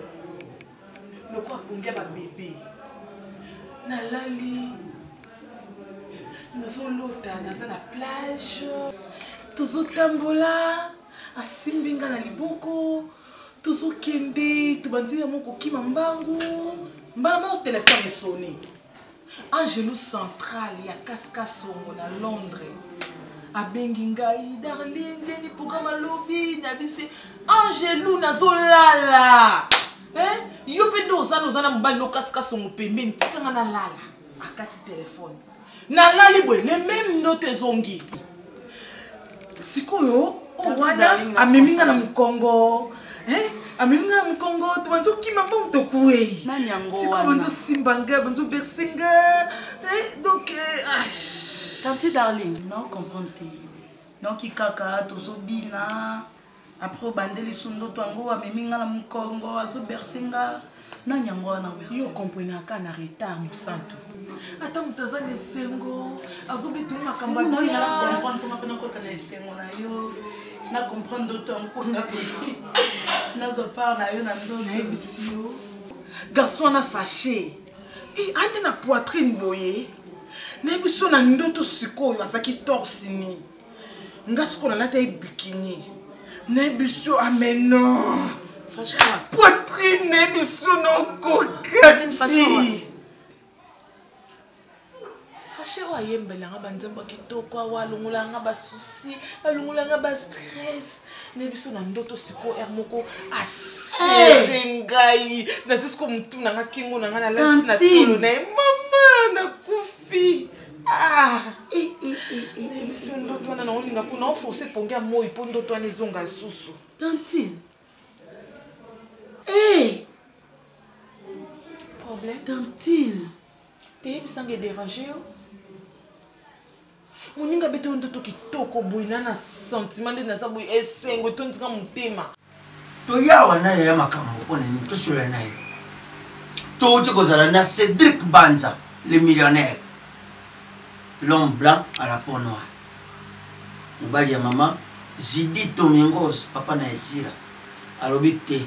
D: loko apongi ya babebe nalali nazolota naza na plage tozotambola asimbi nga na liboko tozokende tobandi yango kokima mbangu mbala moko telefone esoni Angelo Central ya Kaskasongo na Londres abengi ngai darling deni programme alobi nabisi Angelo nazolala yo mpe nde oza na mobali no Kaskasongo pembeni tikanga nalala akati telefone nalali boye le même ndoto ezongi sikoyo wana ameminga na mukongo ameminga na mukongo tubanzo kima mbongo tokuwei sikoyo banzo simbanga banzo bersinga donc
K: tanti darling non comprendre te non kikaka tozobina après bandeli sundoto yango ameminga na mukongo azobersinga nani yango wana
D: yo komprenaka na retard mosantu ata moto aza na esengo azobeteli makambo
K: na comprendre ndoto mponga pe nazwa part na yo na ndoto
D: nayebisi yo garçon wana fâché ande na poitrine boye nayebisi yo na ndoto sikoyo azalaki torsini nga sikoyo nalata ye bikini nayebisi yo ameno poitrine nayebisi yo nokokati fashe wa yembelanga banzembo kitoko awalungulanga basusi alungulanga bastress nebiso na ndoto siko er moko asere ngai nazisiko mutu nanga kingo nanga na lasi na tolo na mama nakufi nebiso ndoto wana naolinga kuna oforce pongia moi po ndoto wana ezonga susu
K: tantine
D: problème
K: tantine
D: teyebisanga edérange yo moninga bete ndoto kitoko boye na sentiment nde naza boye esengo tondika motema
M: toyawa naye ya makambo mpona nini tosola naye touti kozala na Cédric Banza le millionnaire l'homme blanc à la peau noire mobali ya mama Zidi Domingos papa na Etira alobi te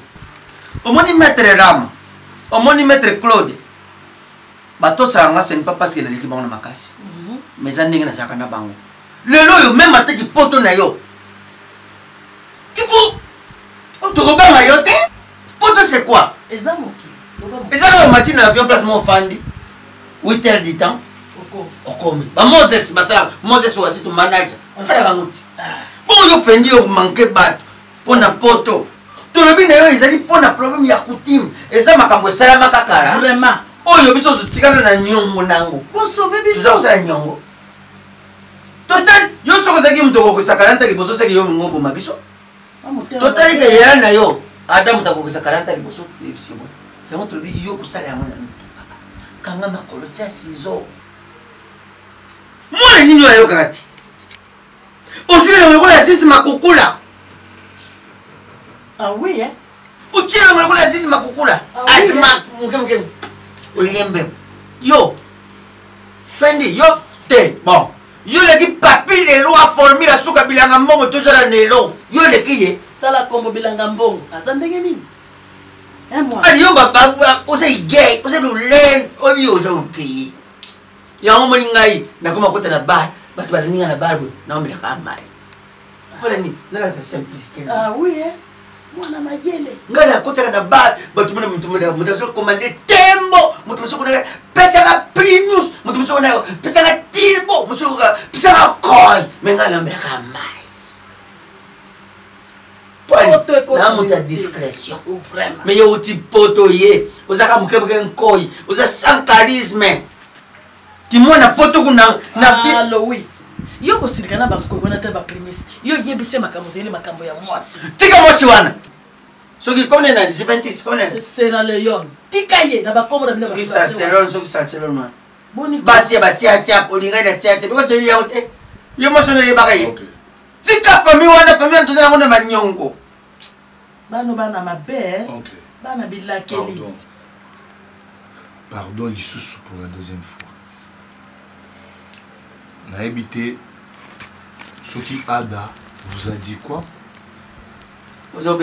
M: omoni maître Rama omoni maître Claude bato sanga ce n'est pas parce que naleki bango na makasi mais ça ndenge nazalaka na bango lelo oyo même ateki poto na yo il faut tokobanga yo te poto c'est quoi
K: eza moki
M: ezaka matine na avion place mo fandi 8 heures du temps okomi ba Moses basala Moses wasi to manager sala bango ti po yo fendi yo manke bato pona poto tolobi na yo ezali pona problème ya coutume eza makambo esalama kakara
K: vraiment
M: oyo biso totikana na nyongo nango
K: pour sauver biso
M: tozosala nyongo total yo soko zaki mutu okokisa liboso seki yo ngobo mabiso total ke yera na yo adamu takokisa 40 liboso ebisibo yango tolobi yo kusala yango na mutu papa kanga makolo tia sizo mwana nini yo kati osile yango ya sisi makukula
K: oui
M: uchile yango ya sisi makukula asima mukemukemu Olimbe. Yo. Fendi, yo te. Bon. Yo leki papi le lo a formé la souka bilanga mbongo tozala nelo. Yo leki ye.
K: Tala kombo bilanga mbongo. Asa ndenge nini? Moi.
M: Ali yo baba oza gay, oza len, obi oza upi. Ya ngomoni ngai na koma kota na bar, batu balinga na bar na omela kamai. Voilà ni, na sa simplicité.
K: Oui mwana majele
M: ngana kota na bar batu mona mutaso commander tembo mutaso kuna pesa ka primus mutaso kuna pesa ka turbo mutaso pesa ka koi mengana mbela ka mai poto na muta discrétion
K: vraiment
M: mais yo ti poto ye ozaka mukebeke nkoi oza sans charisme ti mona poto kuna na
K: oui yo kosilika na banko wana te ba premise yo yebise makambo tele makambo ya mwasi
M: tika mwasi wana soki comme na Juventus comme
K: Sierra Leone tika ye na bakombo na
M: soki Barcelone soki Barcelone
K: boni
M: basi tia polinga na tia biko teli ya hote yo moso na yebaka ye tika famille wana famille tozana mona manyongo
K: bano bana mabe bana bilakeli.
I: Pardon, Lissous pour la deuxième fois. N'a habité ce qui Ada vous a dit quoi? Si vous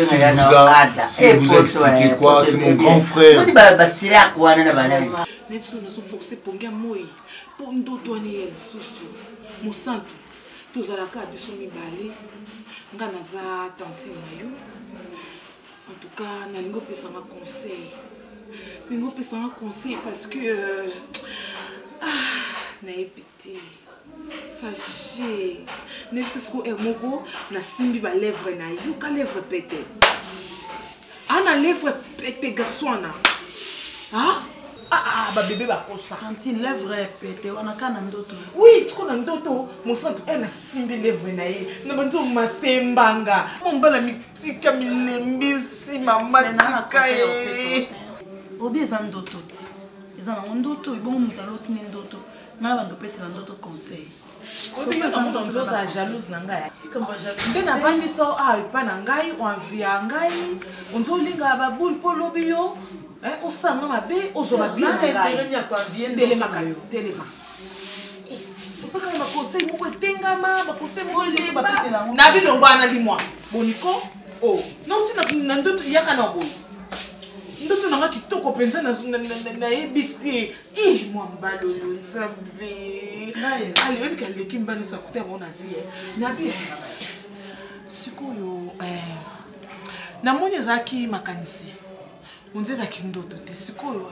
I: a expliqué quoi? C'est mon grand frère.
G: Même si nous sommes forcés pour gagner moi, pour nous donner les sous, mon sang, tous à la carte de son mibale, nganaza tanti mayo. En tout cas, n'algo peut s'en conseil. N'algo peut s'en conseil parce que naïpité, fâché, n'existe que ermogo na simbi ba lèvre na yo, ka lèvre pété. Ana lèvre pété garçon na. Ah? Ba bébé ba kosa.
K: Tanti lèvre pété, on a kana ndoto.
G: Oui, ce qu'on a ndoto, mon sang elle na simbi lèvre na ye. Na banzo masembanga. Mon bala mitika milembisi mama tika ye.
K: Obi eza ndoto ti. Eza na ndoto, ibongo mutaloti ni ndoto. Na bando pesi na ndoto conseil.
G: Obi yo na muto nzoza jalouse na ngai. Nde na vandi so pa na ngai, on via ngai. Onzo linga ba boule polobi yo. On sent mabe ozoba bien telema kasi telema osaka na conseil moko etengama ba conseil moko leba na bilongo ana limwa boniko oh non tina na ndoto yaka na boy ndoto nanga kitoko penza na ebite mwa mbalo nzambe ali webi ka leki mbano sa kuta bona vie nyabi sikoyo na moni zaki makanisi onzeza kindoto te sikoyo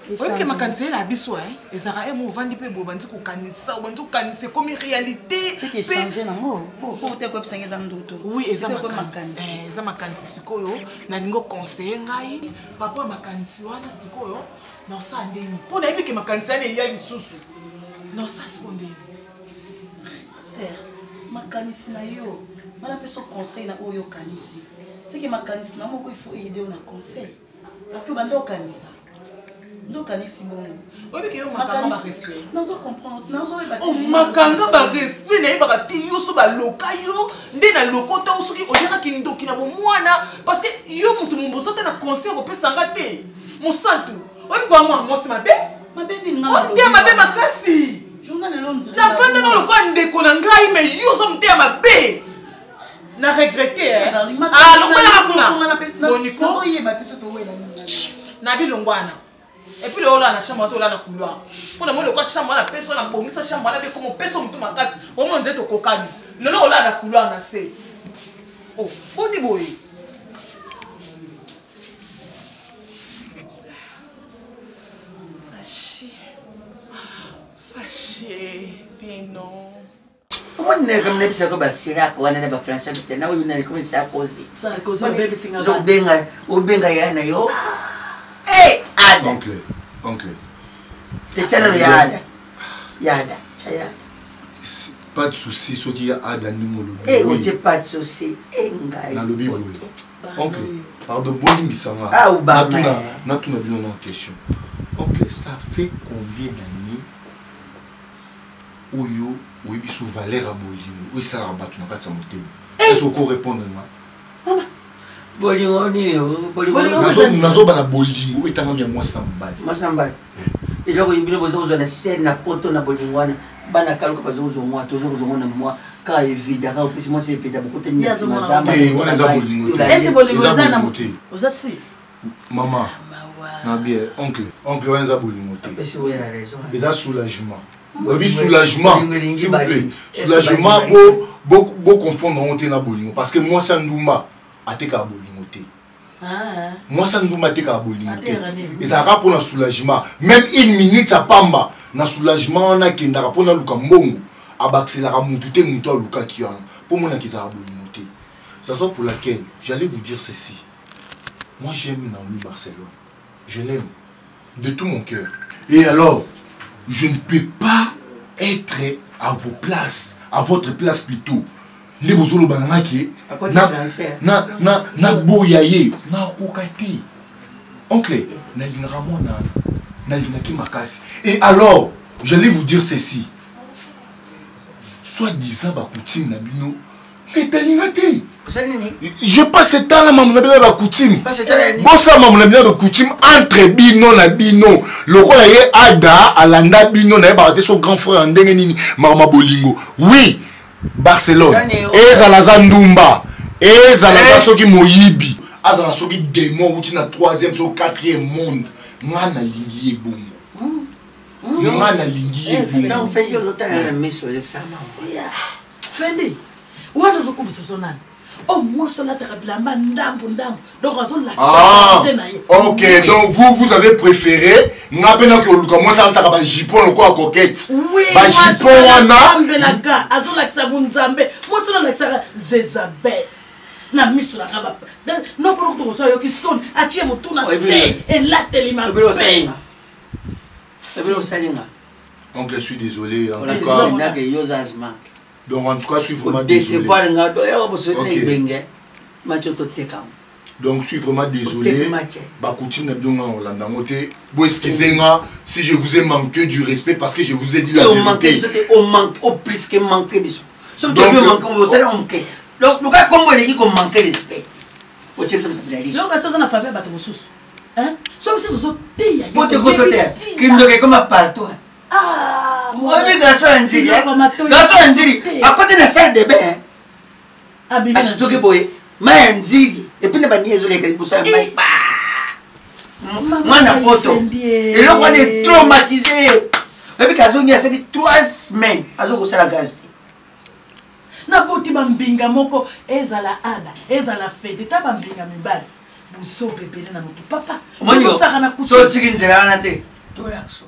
G: oyoke makanisi ela biso ezaka mo vandi pe bobandi kokanisa obandi kokanisa komi réalité oui eza makanisi sikoyo nalingi oconseille ngai papa makanisi wana sikoyo naosala ndeni mpo nayebi ke makanisi wana eya lisusu naosala siko ndeni
K: makanisi na yo wana mpe so conseil na oyo okanisi c'est que ma canisse n'a pas il faut aider on a conseil parce que bando canissa ndo kanisi bon obi ke yo makanga ba respect nazo comprendre nazo ba
G: o makanga ba respect na yeba ti yo so ba loka yo nde na lokota osoki odira ki ndoki na bo mwana parce que yo mutu mumboso te na conseil ko pesa ngate musantu obi ko mwa mosi mabe
K: ni ngala
G: te mabe makasi
K: journal le long
G: na fanda no lokwa ndeko na ngai me yo so mte mabe na regretter longwana kakuna boniko na bilongwana et puis le ola na chambre to la na couloir pour le monde quoi chambre na peso na bongisa chambre na be comme peso mutu makasi au moins nzeto kokani le lo ola na couloir na se oh boni boy fâché bien non.
M: Comment ne comme ne bisa ko basira ko wana ne ba français bite na uyuna ko bisa kozi
K: bebe singa
M: zo benga yana yo ada
I: oncle
M: te channel yada chaya
I: pas de souci ce qui a ada ni molo
M: on te pas de souci ngai
I: na lobi boy oncle pardon boni misanga na tuna bien en question oncle ça fait combien d'années oyo oui biso valeur abolingo oui ça rabattu na kati ya motema est-ce qu'on répondre na
M: bolingo ni
I: nazo bana bolingo etanga mia mwasa mbali
M: eloko ibino bozo kozwa na scène na poto na bolingo wana bana kaluka bazo kozomwa tozo kozomona mwa ka evida ka opisi moi c'est evida beaucoup de nyasi mazama
I: wana za bolingo
K: est-ce bolingo za na oza si
I: maman na bien oncle wana za bolingo te
M: parce que vous avez raison
I: et ça soulagement oui soulagement s'il vous plaît soulagement beau confondre on te na bolingo parce que moi ça ndumba ateka bolingo te moi ça ndumba ateka bolingo te et ça rapport na soulagement même une minute ça pamba na soulagement na kenda rapport na luka mbongo abaxela mutu te mutu aluka kiana pour moi na ki ça bolingo te ça soit pour laquelle j'allais vous dire ceci moi j'aime Naomi Barcelone je l'aime de tout mon cœur et alors je ne peux pas être à vos places, à votre place plutôt. Les bozolo banaki na boyaye na kokati. Oncle, na linramona na linaki makasi. Et alors, j'allais vous dire ceci. Soit disant ba coutume na bino, mais talingate. Je passe ce temps là, maman, la coutume. Bossa, maman, la coutume entre bino na bino. Le roi est Ada, Alanda bino, na barate son grand frère en dengenini, Mama Bolingo. Oui, Barcelone. Et Zalaza Ndumba. Et Zalaza Soki Moyibi. Azala Soki démon, ou na 3e, so 4e monde. Ngana lingi e bongo. Ngana lingi e bongo.
M: Non, fait que l'autre a mis sur le sama.
K: Fendi. Où est-ce que vous êtes? Oh, moi, je suis là, donc,
I: ok, donc vous avez préféré, moi, ça a jipon, le quoi, coquette.
K: Oui, moi, je suis là,
I: donc je suis désolé, en tout cas. Donc en tout cas, je suis vraiment désolé. Donc je suis vraiment désolé. Vous excusez-moi si je vous ai manqué du respect parce que je vous ai dit la vérité.
M: On manque, au plus que manquer des choses. Donc le cas comme on dit qu'on manque de respect. Donc ça c'est la famille bateau sous. Hein? Sauf si vous êtes pour te consulter. Qui me comme partout. Ah, moi je garçon Nziri. Garçon Nziri. À côté de la salle de bain. Ah, surtout que boy, mais Nziri et puis ne pas nier les pour ça mais mana poto. Et là on est traumatisé. Et puis quand on y a c'est 3 semaines, azo ko sala gaz.
K: Na boti bambinga moko ezala ada, ezala fede ta bambinga mibali. Buso bebele na moto papa.
M: Omanyo. So tikinzela ana te. Tolaxo.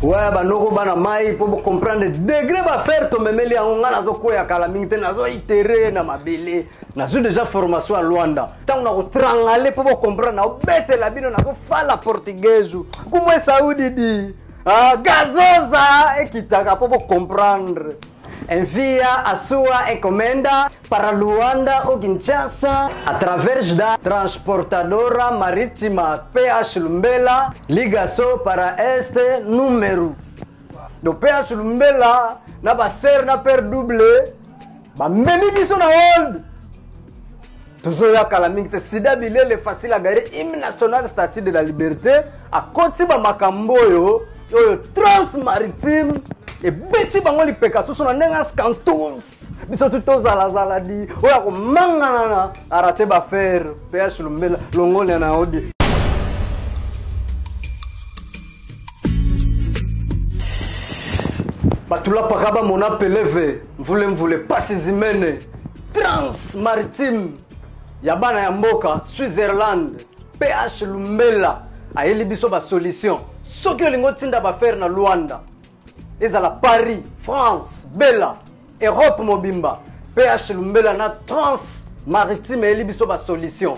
N: Ouais, bah nous bana mai pour comprendre degré va faire to memeli en ngana zo koya kala mingte nazo itere na mabele nazo déjà formation à Luanda tant na ko trangale pour comprendre na bete la bino na ko fala português como saúde di gazosa e kitaka pour comprendre envia a sua encomenda para Luanda ou Kinshasa através da transportadora marítima PH Lumbela. Ligação para este número do PH Lumbela na baser na per double ba meni biso na hold toujours ya kalaming te sida bilele facile à garer hymne national statue de la liberté a koti ba makamboyo yo transmaritime et beti bango lipeka soso na ndenga scantons biso tutozala zala di oya ko mangana na arate ba faire PH Lumbela longone na odi batula pakaba mona peleve mvule pasi zimene transmaritime ya bana ya mboka Switzerland PH Lumbela ayeli biso ba solution soki olingo tinda ba faire na Luanda ezala Paris, France, Bella, Europe mobimba. PH Lumbela na trans maritime eli biso ba solution.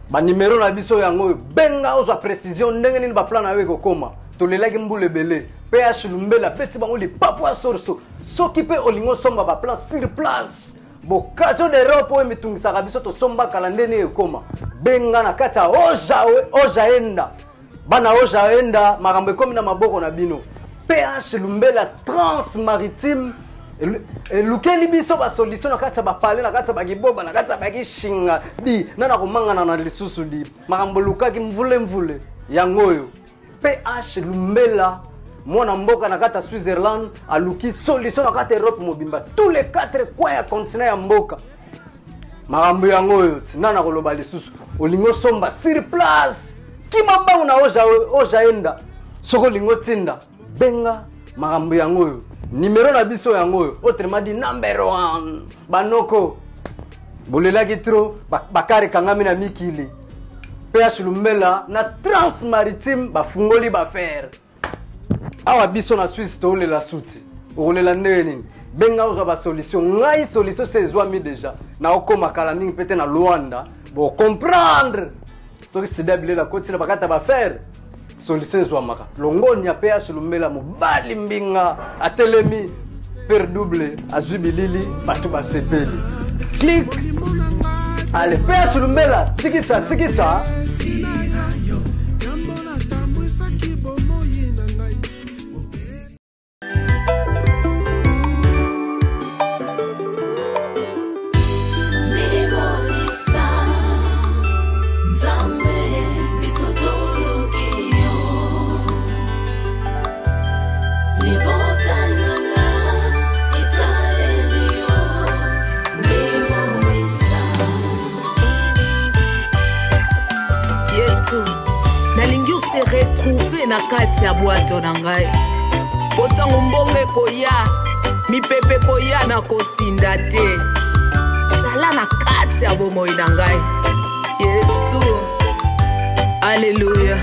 N: Ba numéro na biso yango benga oza précision ndenge nini ba plan na we kokoma. Tolelaki mbule bele. PH Lumbela peti bango li papwa sorso. Soki pe olingo somba ba plan sur place. Bokazo d'Europe o mitungisa biso to somba kalandeni ekoma. Benga na kata oja enda. Bana oja enda makambo ekomi na maboko na bino. PH Lumbela transmaritime et lukeli biso ba solution na kata ba pale na kata ba giboba na kata ba gishinga di nana ko mangana na lisusu di makambo lukaki mvule yangoyo PH Lumbela mwana mboka na kata Switzerland aluki solution na kata Europe mobimba tous les 4 coins ya continent ya mboka makambo yangoyo nana ko loba lisusu olingo somba sur place kimamba na oja enda soko lingo tinda benga makambo yangoyo numéro na biso yangoyo autrement dit number 1 banoko bolelaki trop bakare kangami na mikili PH Lumbela na transmaritime bafungoli ba faire awa biso na Suisse to le la suti olela ndeni benga oza ba solution ngai solution sezwami déjà na okoma kala mingi pete na Luanda bo comprendre to sidabile la koti na bakata ba faire solution zwamaka longoni ya PH Lumbela mobali mbinga atelemi per double azubilili batu basepeli click allez PH Lumbela tikita
O: retrouve na kati ya bwato na ngai po ntango mbongo ekoya mipepe koya na kosinda te zala na kati ya bomoi na ngai yesu alleluya